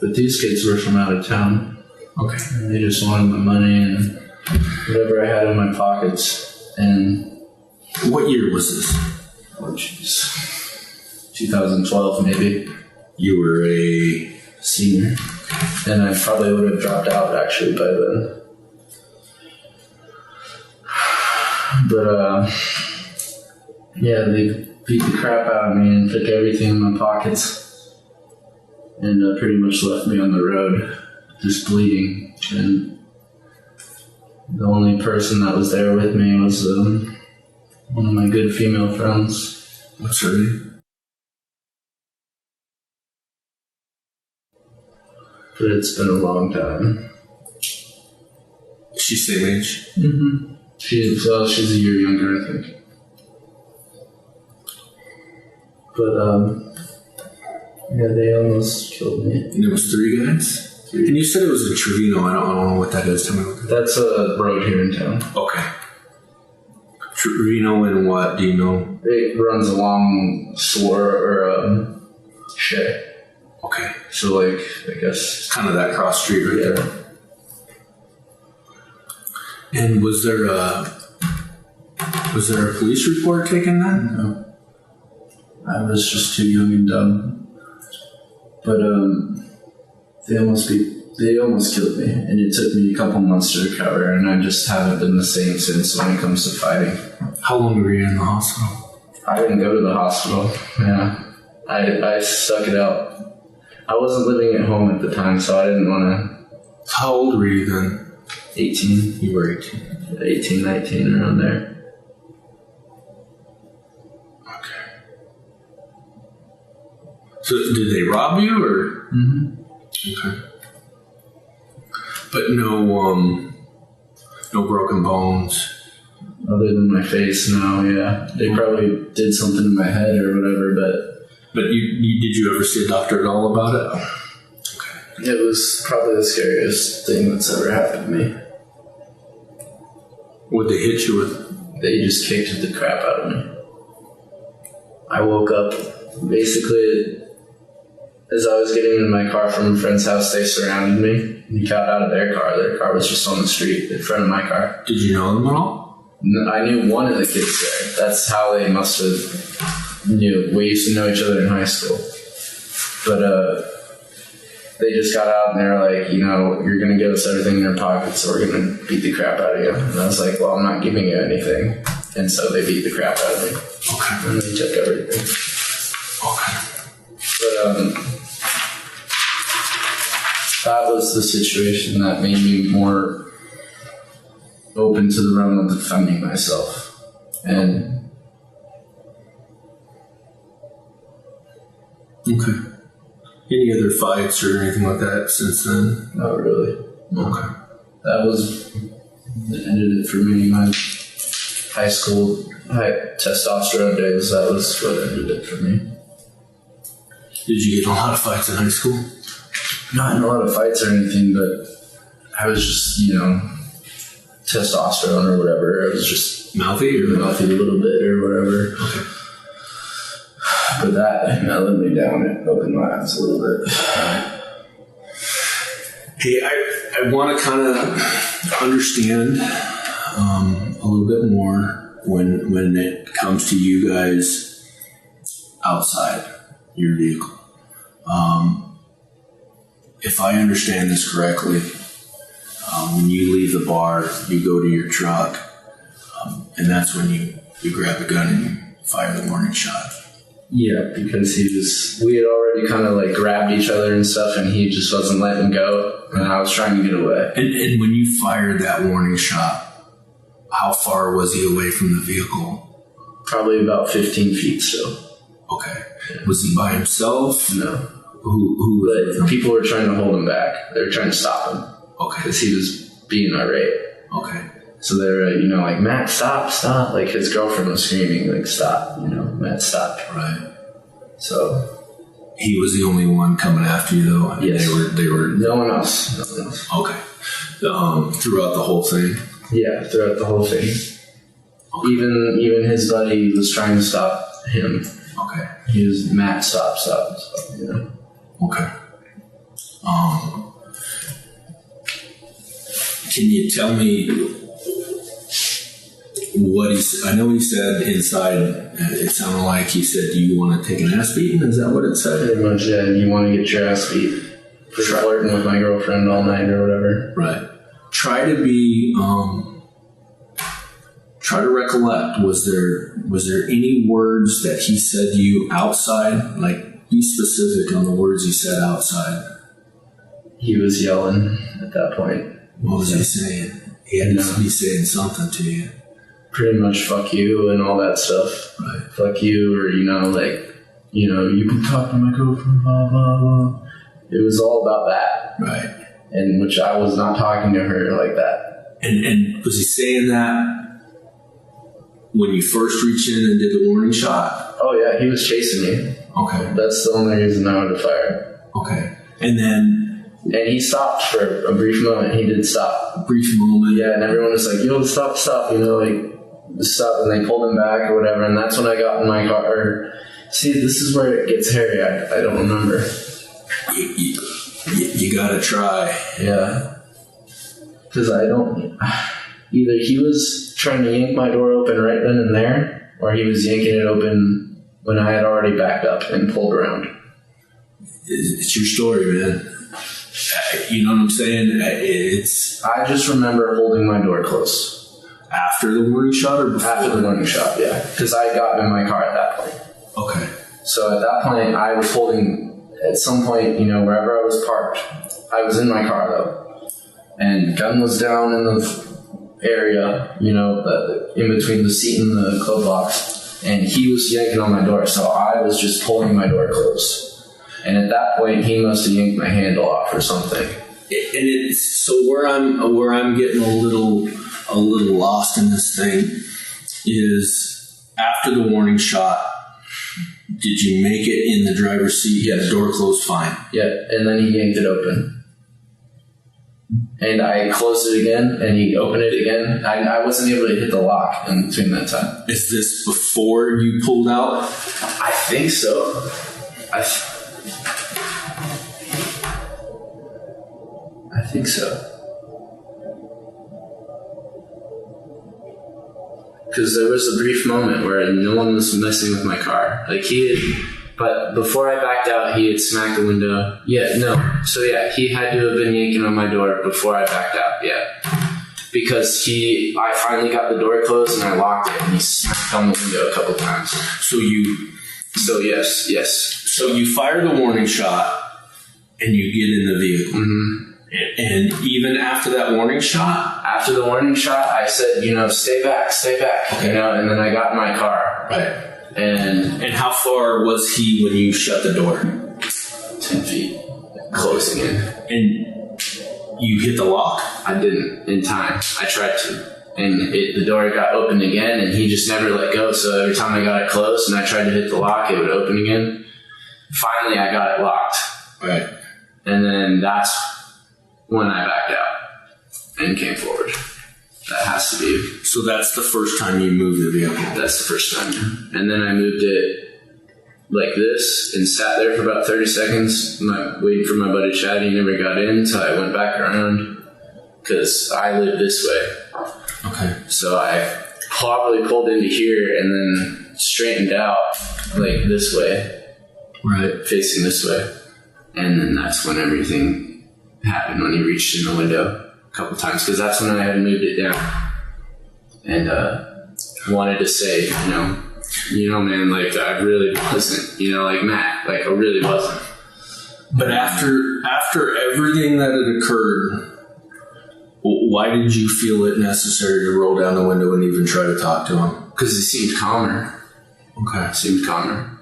But these kids were from out of town. Okay. And they just wanted my money and whatever I had in my pockets. And what year was this? oh jeez, 2012 maybe. You were a senior, and I probably would have dropped out actually by then. But yeah, they beat the crap out of me and took everything in my pockets, and pretty much left me on the road, just bleeding. And the only person that was there with me was one of my good female friends. What's her name? But it's been a long time. She's same age? Mm-hmm. She's a year younger, I think. But, yeah, they almost killed me. And it was 3 guys? And you said it was in Trevino. I don't know what that is. Tell me what that is. That's a road here in town. Okay. Trevino and what? Do you know? It runs along Swore or Shea. Okay. So, like, I guess... Kind of that cross street right there. And was there a police report taken then? No. I was just too young and dumb. But, they almost killed me. And it took me a couple months to recover, and I just haven't been the same since when it comes to fighting. How long were you in the hospital? I didn't go to the hospital. Yeah. I stuck it out. I wasn't living at home at the time, so I didn't want to... How old were you then? 18. You were 18. 18, 19, around there. Okay. So did they rob you, or? Mm-hmm. Okay. But no broken bones? Other than my face, no, yeah. They probably did something in my head or whatever, but... But did you ever see a doctor at all about it? Okay. It was probably the scariest thing that's ever happened to me. What'd they hit you with? They just kicked the crap out of me. I woke up, basically, as I was getting in my car from a friend's house, they surrounded me and got out of their car. Their car was just on the street in front of my car. Did you know them at all? I knew one of the kids there. That's how they must have knew. We used to know each other in high school. But they just got out and they were like, you're going to give us everything in your pockets, so we're going to beat the crap out of you. And I was like, well, I'm not giving you anything. And so they beat the crap out of me. Okay. And they took everything. Okay. But that was the situation that made me more open to the realm of defending myself. And okay. Any other fights or anything like that since then? not really. Okay. That ended it for me. My high school testosterone days, that was what ended it for me. Did you get in a lot of fights in high school? Not in a lot of fights or anything, but I was just, testosterone or whatever. I was just Mouthy or mouthy a little bit or whatever. Okay. But that let me down. It opened my eyes a little bit. Hey, I want to kind of understand a little bit more when it comes to you guys outside your vehicle. If I understand this correctly, when you leave the bar, you go to your truck, and that's when you grab a gun and you fire the warning shot. Yeah, because we had already kind of like grabbed each other and stuff, and he just wasn't letting go, and I was trying to get away. And when you fired that warning shot, how far was he away from the vehicle? Probably about 15 feet still. Okay. Was he by himself? No. Who? But people were trying to hold him back. They were trying to stop him. Okay. Because he was being irate. Okay. So they were, like, Matt, stop. Like, his girlfriend was screaming, like, stop. Matt, stop. Right. So he was the only one coming after you, though. Yes. They were. No one else. Okay. Throughout the whole thing. Yeah, throughout the whole thing. Okay. Even his buddy was trying to stop him. Okay. He was, Matt, stop. Okay. Can you tell me what he said? I know he said inside, it sounded like he said, do you want to take an ass beating? Is that what it said? Pretty much, yeah. You want to get your ass beat for flirting with my girlfriend all night or whatever. Right. Try to recollect, was there any words that he said to you outside? Like, be specific on the words he said outside. He was yelling at that point. What was he saying? He had to be saying something to you. Pretty much fuck you and all that stuff. Right. Fuck you, or, you can talk to my girlfriend, blah, blah, blah. It was all about that. Right. And which I was not talking to her like that. And was he saying that when you first reached in and did the warning shot? Oh, yeah, he was chasing me. Okay. That's the only reason I would have fired. Okay. And then... And he stopped for a brief moment. He did stop. A brief moment. Yeah, and everyone was like, yo, stop. Stop, and they pulled him back or whatever, and that's when I got in my car. See, this is where it gets hairy. I don't remember. You gotta try. Yeah. Because I don't... Either he was trying to yank my door open right then and there, or he was yanking it open when I had already backed up and pulled around. It's your story, man. You know what I'm saying? I just remember holding my door close. After the warning shot or before? After the warning shot, yeah. Because I had gotten in my car at that point. Okay. So at that point, I was holding, at some point, wherever I was parked, I was in my car though. And gun was down in the area, in between the seat and the glove box. And he was yanking on my door, so I was just pulling my door close. And at that point, he must have yanked my handle off or something. And it's so where I'm getting a little lost in this thing is after the warning shot, did you make it in the driver's seat? Yes. The door closed fine. Yeah, and then he yanked it open. And I closed it again, and he opened it again. I wasn't able to hit the lock in between that time. Is this before you pulled out? I think so. I think so. Because there was a brief moment where no one was messing with my car. But before I backed out, he had smacked the window. Yeah, no. So yeah, he had to have been yanking on my door before I backed out, yeah. Because I finally got the door closed and I locked it, and he smacked on the window a couple times. So yes. So you fire the warning shot and you get in the vehicle. Mm-hmm. And even after that warning shot? After the warning shot, I said, stay back, okay. and then I got in my car. Right. And how far was he when you shut the door? 10 feet. Closing in. And you hit the lock? I didn't in time. I tried to. And the door got opened again, and he just never let go. So every time I got it closed and I tried to hit the lock, it would open again. Finally, I got it locked. Right. And then that's when I backed out and came forward. That has to be. So that's the first time you moved the vehicle? That's the first time. And then I moved it like this and sat there for about 30 seconds, waiting for my buddy Chad. He never got in until I went back around because I live this way. Okay. So I probably pulled into here and then straightened out like this way. Right. Facing this way. And then that's when everything happened, when he reached in the window a couple times, because that's when I had moved it down and wanted to say, man, like I really wasn't, like Matt, like I really wasn't. But after everything that had occurred, why did you feel it necessary to roll down the window and even try to talk to him? Because he seemed calmer. Okay. Seemed calmer.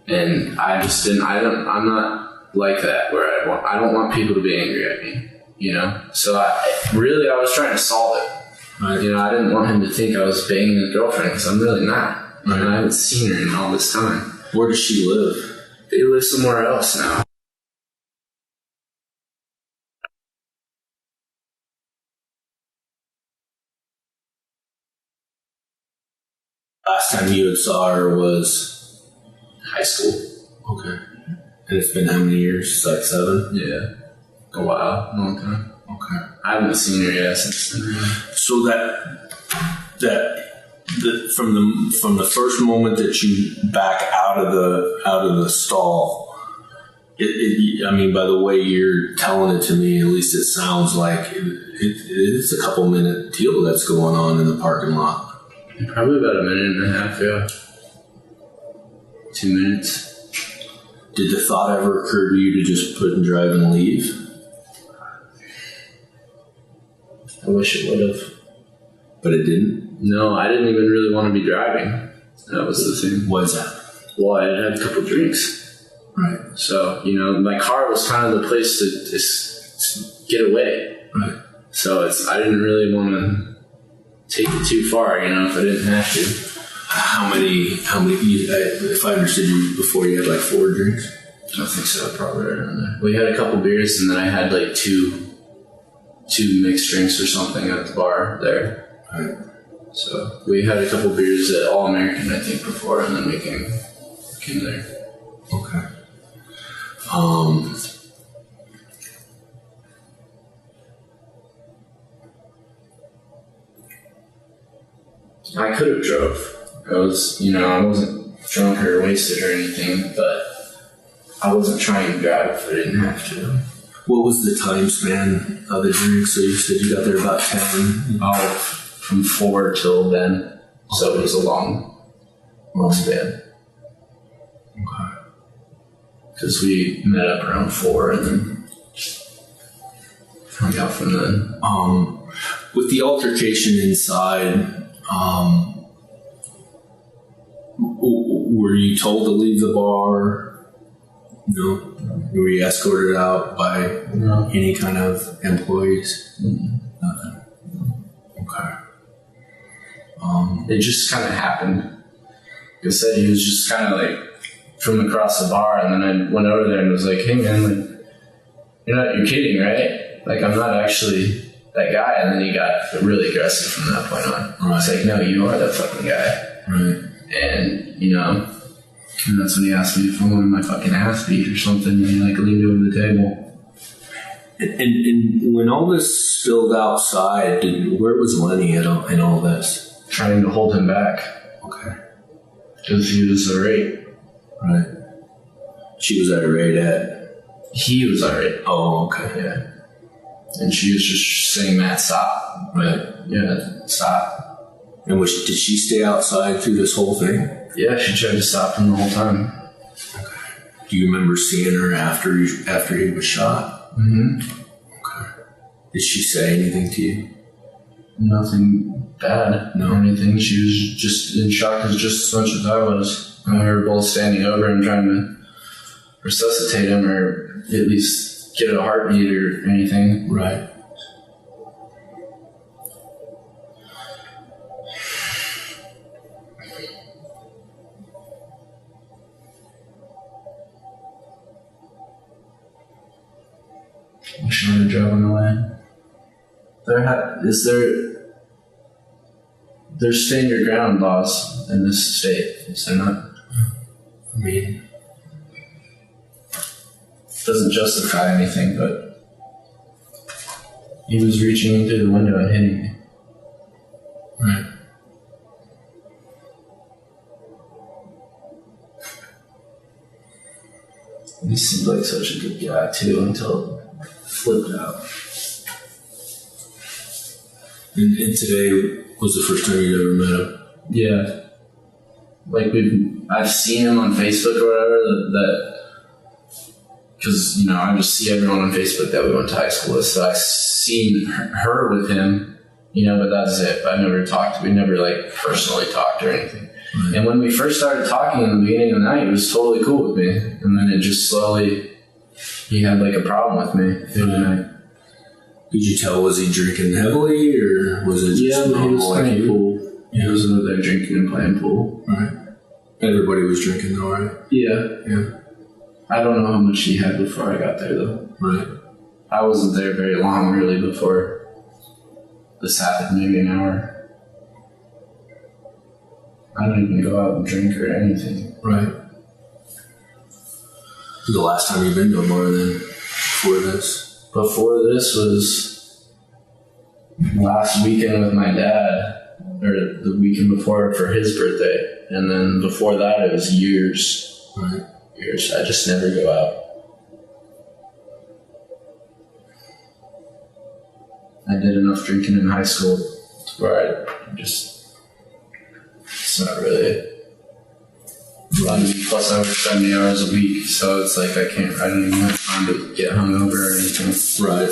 And I just didn't, I'm not like that, where I don't want people to be angry at me, you know? So I was trying to solve it. Right. You know, I didn't want him to think I was banging his girlfriend, because I'm really not. Right. And I haven't seen her in all this time. Where does she live? They live somewhere else now. Last time you had saw her was High school. okay. And it's been how many years? It's like 7? Yeah. A while. Long time. Okay. I haven't seen her yet since then. So from the first moment that you back out of the stall, I mean, by the way you're telling it to me, at least it sounds like it's a couple minute deal that's going on in the parking lot. Probably about a minute and a half, yeah. 2 minutes. Did the thought ever occur to you to just put and drive and leave? I wish it would have. But it didn't? No, I didn't even really want to be driving. That was the thing. Why is that? Well, I had a couple drinks. Right. So, you know, my car was kind of the place to just get away. Right. So I didn't really want to take it too far, you know, if I didn't have to. How many, if I understood you before, you had like 4 drinks? I think so, probably right around there. We had a couple beers, and then I had like two mixed drinks or something at the bar there. Right. So we had a couple beers at All American, I think, before, and then we came there. Okay. I could have drove. I wasn't drunk or wasted or anything, but I wasn't trying to drive if I didn't have to. What was the time span of the drink? So you said you got there about 10? Oh, from 4 till then. So it was a long span. Okay. Because we met up around 4 and then hung out from then. With the altercation inside, were you told to leave the bar? No. Were you escorted out by any kind of employees? Mm-hmm. Nothing. Okay. It just kind of happened. Like I said, he was just kind of like from across the bar, and then I went over there and was like, "Hey man, like, you're kidding, right? Like, I'm not actually that guy." And then he got really aggressive from that point on. Right. It's like, "No, you are that fucking guy." Right. And and that's when he asked me if I wanted my fucking ass beat or something, and he like leaned over the table. And when all this spilled outside, where was Lenny in all this? Trying to hold him back. Okay. Because he was irate. Right. She was irate at? He was irate. Oh, okay. Yeah. And she was just saying, "Matt, stop." Right. Yeah, stop. And did she stay outside through this whole thing? Yeah, she tried to stop him the whole time. Okay. Do you remember seeing her after he was shot? Mm-hmm. Okay. Did she say anything to you? Nothing bad or anything. She was just in shock just as much as I was. And we were both standing over him trying to resuscitate him or at least get a heartbeat or anything. Right. I wish I would have driven away. There's stand your ground laws in this state, is there not? I mean, doesn't justify anything, but he was reaching in through the window and hitting me. Right. He seemed like such a good guy too until it flipped out. And today was the first time you'd ever met him? Yeah. Like I've seen him on Facebook or whatever, because, I just see everyone on Facebook that we went to high school with, so I've seen her with him, but that's it. We never like personally talked or anything. Right. And when we first started talking in the beginning of the night, it was totally cool with me. And then it just slowly he had like a problem with me the other night. Did you tell, was he drinking heavily, or was it just He was playing pool. Yeah. He was over there drinking and playing pool. Right. Everybody was drinking though, right? Yeah. I don't know how much he had before I got there though. Right. I wasn't there very long really before this happened, maybe an hour. I don't even go out and drink or anything. Right. The last time you've been to a bar then, before this? Before this was last weekend with my dad, or the weekend before for his birthday. And then before that it was years. Right. Years. I just never go out. I did enough drinking in high school where it's not really fun. Plus I work 70 hours a week, so it's like I don't even have time to get hungover or anything. Right.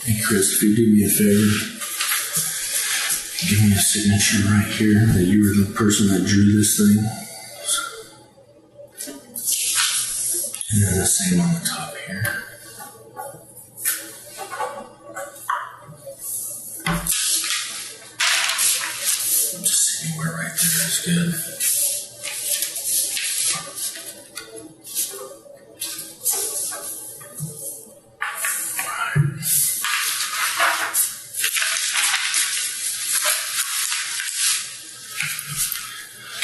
Hey Chris, if you do me a favor, give me a signature right here that you were the person that drew this thing. And then the same on the top here. Just anywhere right there is good.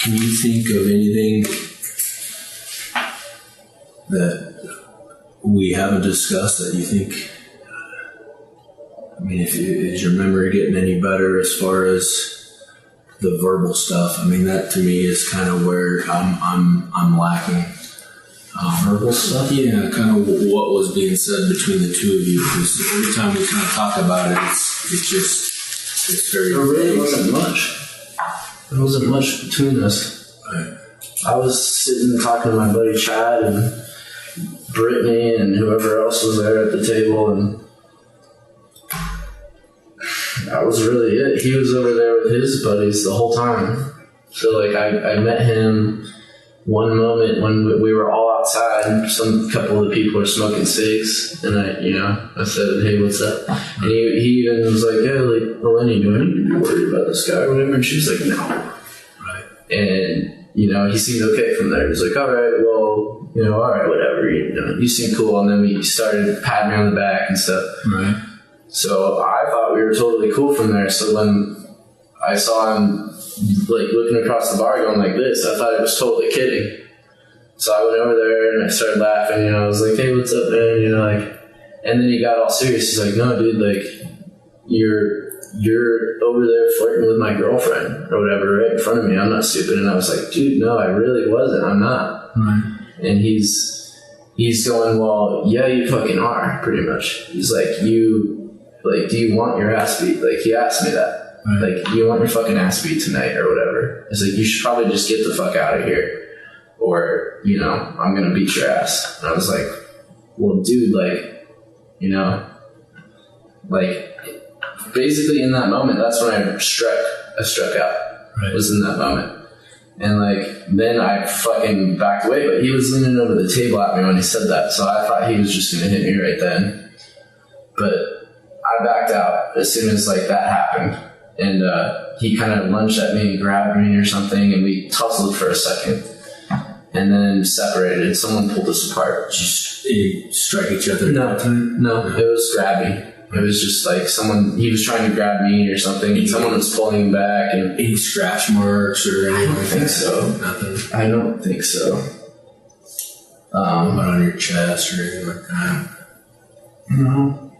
Can you think of anything that we haven't discussed that you think, is your memory getting any better as far as the verbal stuff? I mean, that to me is kind of where I'm lacking. Verbal stuff? Yeah, kind of what was being said between the two of you, because every time we kind of talk about it, it's very... There really wasn't much. There wasn't much between us. Right. I was sitting and talking to my buddy Chad and Brittany and whoever else was there at the table, and that was really it. He was over there with his buddies the whole time. So like I met him one moment when we were all outside. Some couple of the people were smoking cigs, and I said, "Hey, what's up?" And he even was like, "Yeah, like, Eleni, do I need to be worried about this guy or whatever?" And she was like, "No." Right. And he seemed okay from there. He was like, "All right, well, all right, whatever. You seem cool." And then we started patting me on the back and stuff. Right. So I thought we were totally cool from there. So when I saw him like looking across the bar going like this, I thought he was totally kidding. So I went over there and I started laughing. I was like, "Hey, what's up, man?" And then he got all serious. He's like, "No, dude, like you're over there flirting with my girlfriend or whatever right in front of me. I'm not stupid." And I was like, "Dude, no, I really wasn't. I'm not." Right. And he's going, "Well, yeah, you fucking are, pretty much." He's like, do you want your ass beat? Like, he asked me that. Right. Like, you want your fucking ass beat tonight or whatever. It's like, you should probably just get the fuck out of here. Or, I'm going to beat your ass. And I was like, well, dude, basically in that moment, that's when I struck out. Right. Was in that moment. And then I fucking backed away, but he was leaning over the table at me when he said that. So I thought he was just going to hit me right then. But I backed out as soon as that happened. And he kind of lunged at me and grabbed me or something, and we tussled for a second. And then separated. Someone pulled us apart. Just strike each other? No, it was grabbing. It was just he was trying to grab me or something, and someone was pulling him back. And any scratch marks or anything? I don't think so. Nothing? I don't think so. What about on your chest or anything like that? No,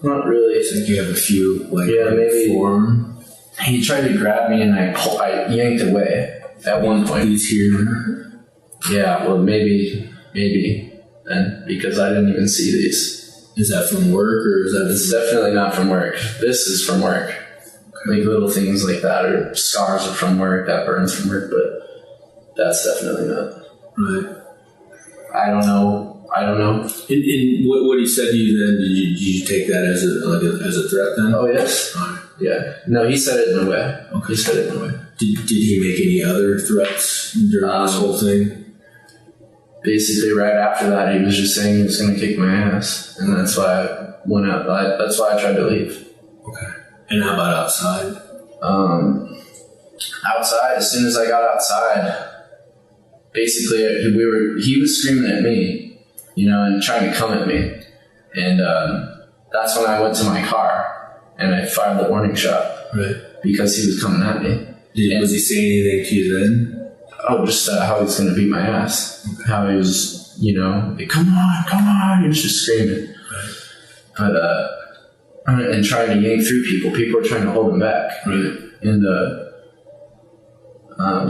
not really. I think you have a few, maybe. Form. He tried to grab me, and I yanked away at one point. He's here. Yeah, well, maybe then, because I didn't even see these. Is that from work or is that? It's definitely not from work. This is from work. Like little things like that, or scars are from work, that burns from work, but that's definitely not. Right. I don't know. And what he said to you then, did you take that as a threat then? Oh, yes. Right. Yeah. No, he said it in a way. Okay. He said it in a way. Did he make any other threats during this whole thing? Basically, right after that, he was just saying he was going to kick my ass. And that's why I went out. That's why I tried to leave. Okay. And how about outside? Outside, as soon as I got outside, basically, he was screaming at me, and trying to come at me. And that's when I went to my car and I fired the warning shot. Right. Because he was coming at me. Was he saying anything to you then? Oh, just how he was going to beat my ass. Okay. How he was, like, come on. He was just screaming. Right. But, and trying to yank through people. People were trying to hold him back. Right. And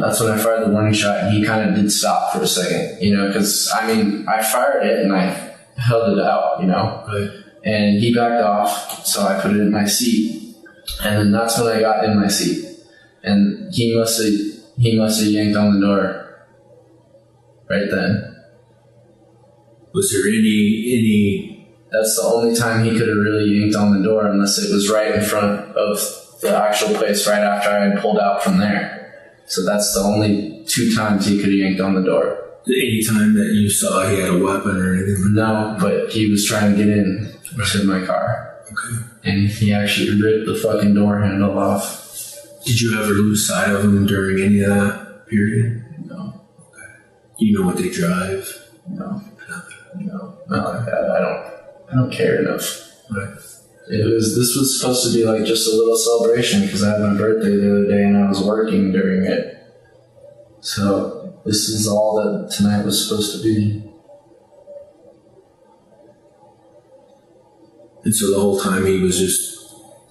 that's when I fired the warning shot, and he kind of did stop for a second, because, I fired it and I held it out, Right. And he backed off, so I put it in my seat. And then that's when I got in my seat. And he must have yanked on the door right then. Was there any? That's the only time he could have really yanked on the door, unless it was right in front of the actual place right after I had pulled out from there. So that's the only 2 times he could have yanked on the door. Any time that you saw he had a weapon or anything? No, but he was trying to get in to my car. Okay. And he actually ripped the fucking door handle off. Did you ever lose sight of him during any of that period? No. Okay. Do you know what they drive? No. Nothing. No. Not like that. I don't care enough. Right. This was supposed to be like just a little celebration because I had my birthday the other day and I was working during it. So this is all that tonight was supposed to be. And so the whole time he was just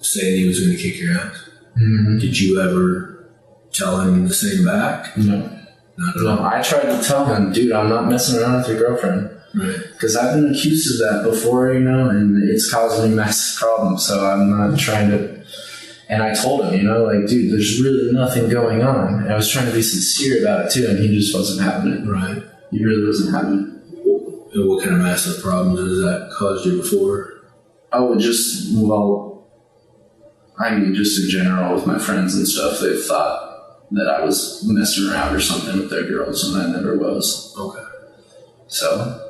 saying he was going to kick your ass? Mm-hmm. Did you ever tell him the same back? No. Not at all? I tried to tell him, dude, I'm not messing around with your girlfriend. Right. Because I've been accused of that before, and it's caused me massive problems, so I'm not trying to... And I told him, like, dude, there's really nothing going on. And I was trying to be sincere about it, too, and he just wasn't having it. Right. He really wasn't having it. And what kind of massive problems has that caused you before? Oh, just in general with my friends and stuff, they've thought that I was messing around or something with their girls, and I never was. Okay. So...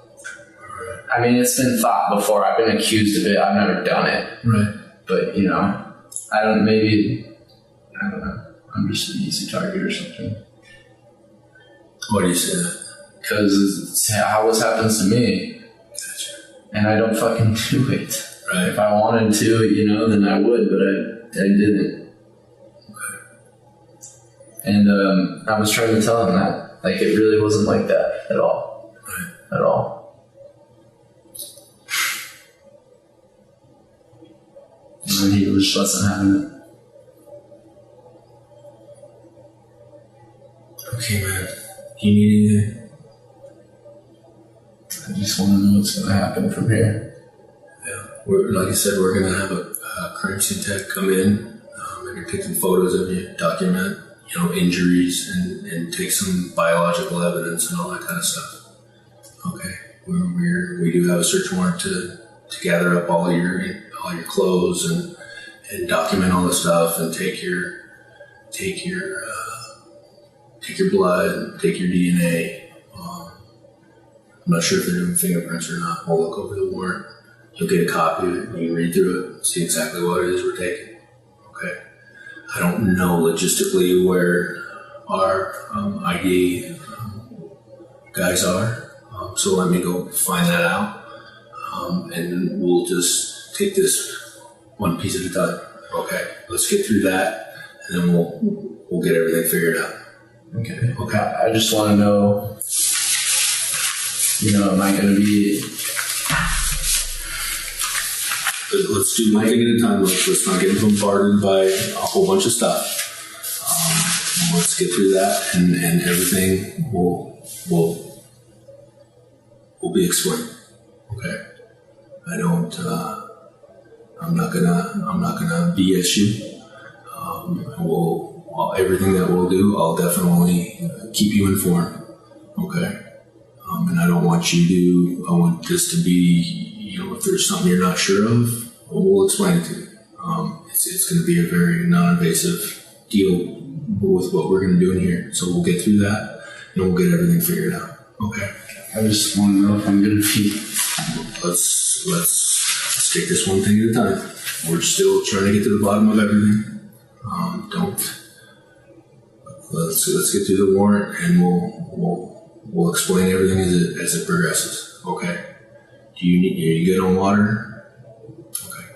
it's been thought before. I've been accused of it. I've never done it. Right. But, I don't know. I'm just an easy target or something. Why do you say that? Because it's how this happens to me. Gotcha. And I don't fucking do it. Right. If I wanted to, then I would, but I didn't. Okay. And I was trying to tell him that. Like, it really wasn't like that at all. Right. At all. And he just wasn't having it. Okay, man. Do you need anything? I just want to know what's going to happen from here. Yeah. Like I said, we're going to have a crime scene tech come in. They're going to take some photos of you, document, injuries, and take some biological evidence and all that kind of stuff. Okay. We do have a search warrant to gather up all your clothes and document all the stuff and take your blood, take your DNA. I'm not sure if they're doing fingerprints or not. We'll look over the warrant. You'll get a copy of it. You can read through it, see exactly what it is we're taking. Okay. I don't know logistically where our ID guys are, so let me go find that out. And we'll just take this one piece at a time. Okay, let's get through that, and then we'll get everything figured out. Okay. I just want to know, am I going to be... Let's do one thing at a time. Let's not get bombarded by a whole bunch of stuff. Let's get through that, and everything will be explained. Okay. I don't. I'm not gonna BS you. Everything that we'll do, I'll definitely keep you informed. Okay. And I don't want you to. I want this to be, if there's something you're not sure of, we'll explain it to you. It's going to be a very non-invasive deal with what we're going to do in here. So we'll get through that and we'll get everything figured out. Okay. I just want to know if I'm going to be. Let's take this one thing at a time. We're still trying to get to the bottom of everything. Let's get through the warrant and we'll explain everything as it progresses. Okay. Are you good on water? Okay.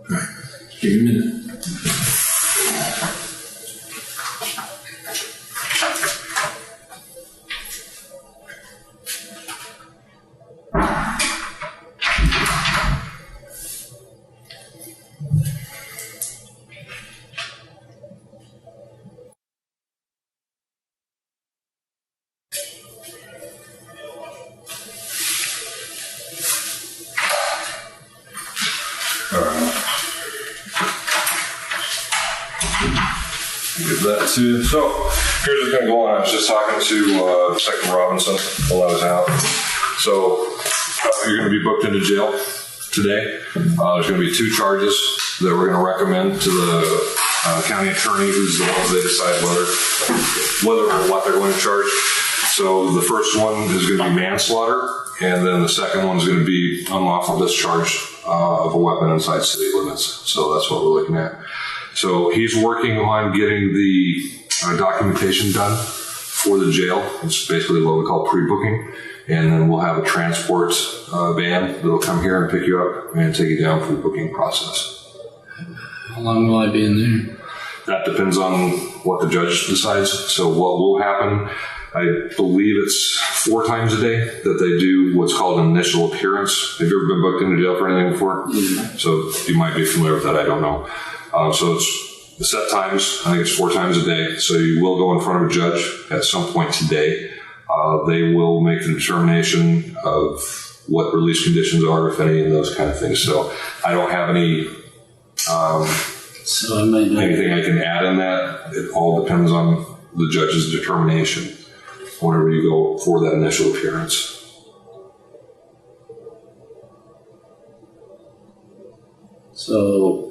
All right. Give me a minute. That too. So here's what's going to go on. I was just talking to Detective Robinson while I was out. So you're going to be booked into jail today. There's going to be 2 charges that we're going to recommend to the county attorney, who's the ones they decide whether or what they're going to charge. So the first one is going to be manslaughter, and then the second one is going to be unlawful discharge of a weapon inside city limits. So that's what we're looking at. So he's working on getting the documentation done for the jail. It's basically what we call pre-booking. And then we'll have a transport van that'll come here and pick you up and take you down for the booking process. How long will I be in there? That depends on what the judge decides. So what will happen, I believe it's 4 times a day that they do what's called an initial appearance. Have you ever been booked into jail for anything before? Yeah. So you might be familiar with that. I don't know. So it's the set times. I think it's 4 times a day. So you will go in front of a judge at some point today. They will make the determination of what release conditions are, if any, and those kind of things. So I don't have any anything I can add in that. It all depends on the judge's determination whenever you go for that initial appearance. So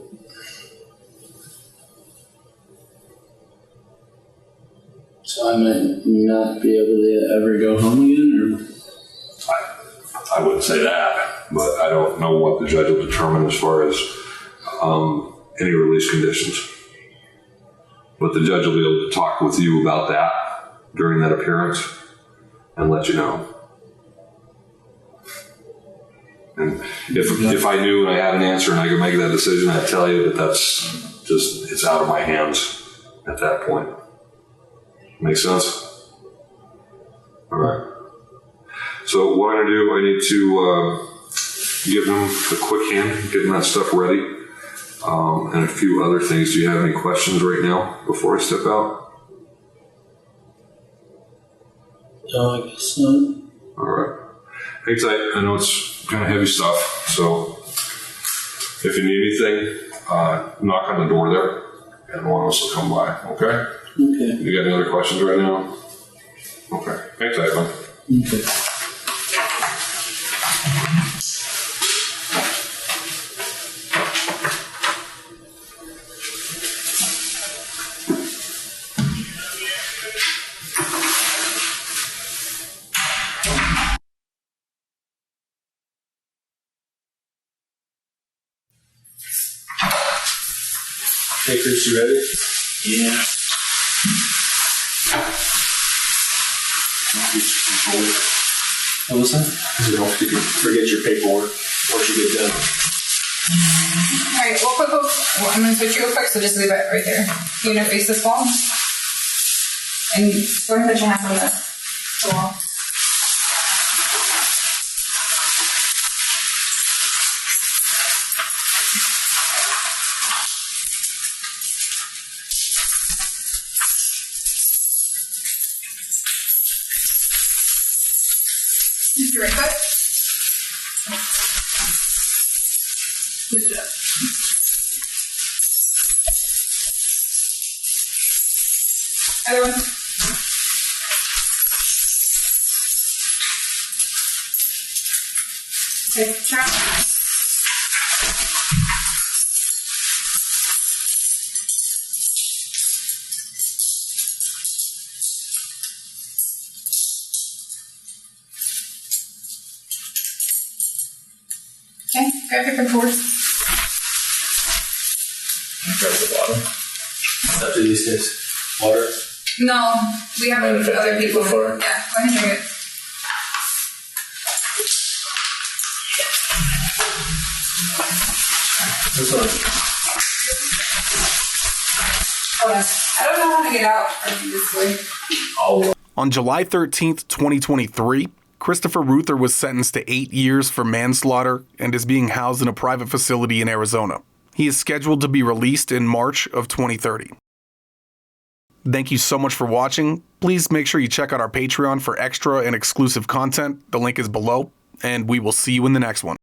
I might not be able to ever go home again, or? I wouldn't say that, but I don't know what the judge will determine as far as any release conditions. But the judge will be able to talk with you about that during that appearance and let you know. And if I knew and I had an answer and I could make that decision, I'd tell you, but that's just, it's out of my hands at that point. Make sense? All right. So what I'm going to do, I need to give him a quick hand, getting that stuff ready, and a few other things. Do you have any questions right now before I step out? No, I guess not. All right. Hang tight. I know it's kind of heavy stuff, so if you need anything, knock on the door there, and one of us will come by, okay? Okay. You got any other questions right now? Okay. Hang tight, man. Okay. Hey, Chris, you ready? Yeah. What was that? Don't forget your paperwork once you get done. Alright, I'm going to switch you real quick, so just leave it right there. You're going to face this wall. And go ahead and put your hands on the wall. Use your right foot. Lift it up. Other one. Okay, try. Okay, grab your contours. Grab the bottom. After these guys. Water. No, we have Mind if I other take it people. before? Yeah, go ahead and drink it. This one. Hold on. I don't know how to get out of this way. On July 13th, 2023, Christopher Ruether was sentenced to 8 years for manslaughter and is being housed in a private facility in Arizona. He is scheduled to be released in March of 2030. Thank you so much for watching. Please make sure you check out our Patreon for extra and exclusive content. The link is below, and we will see you in the next one.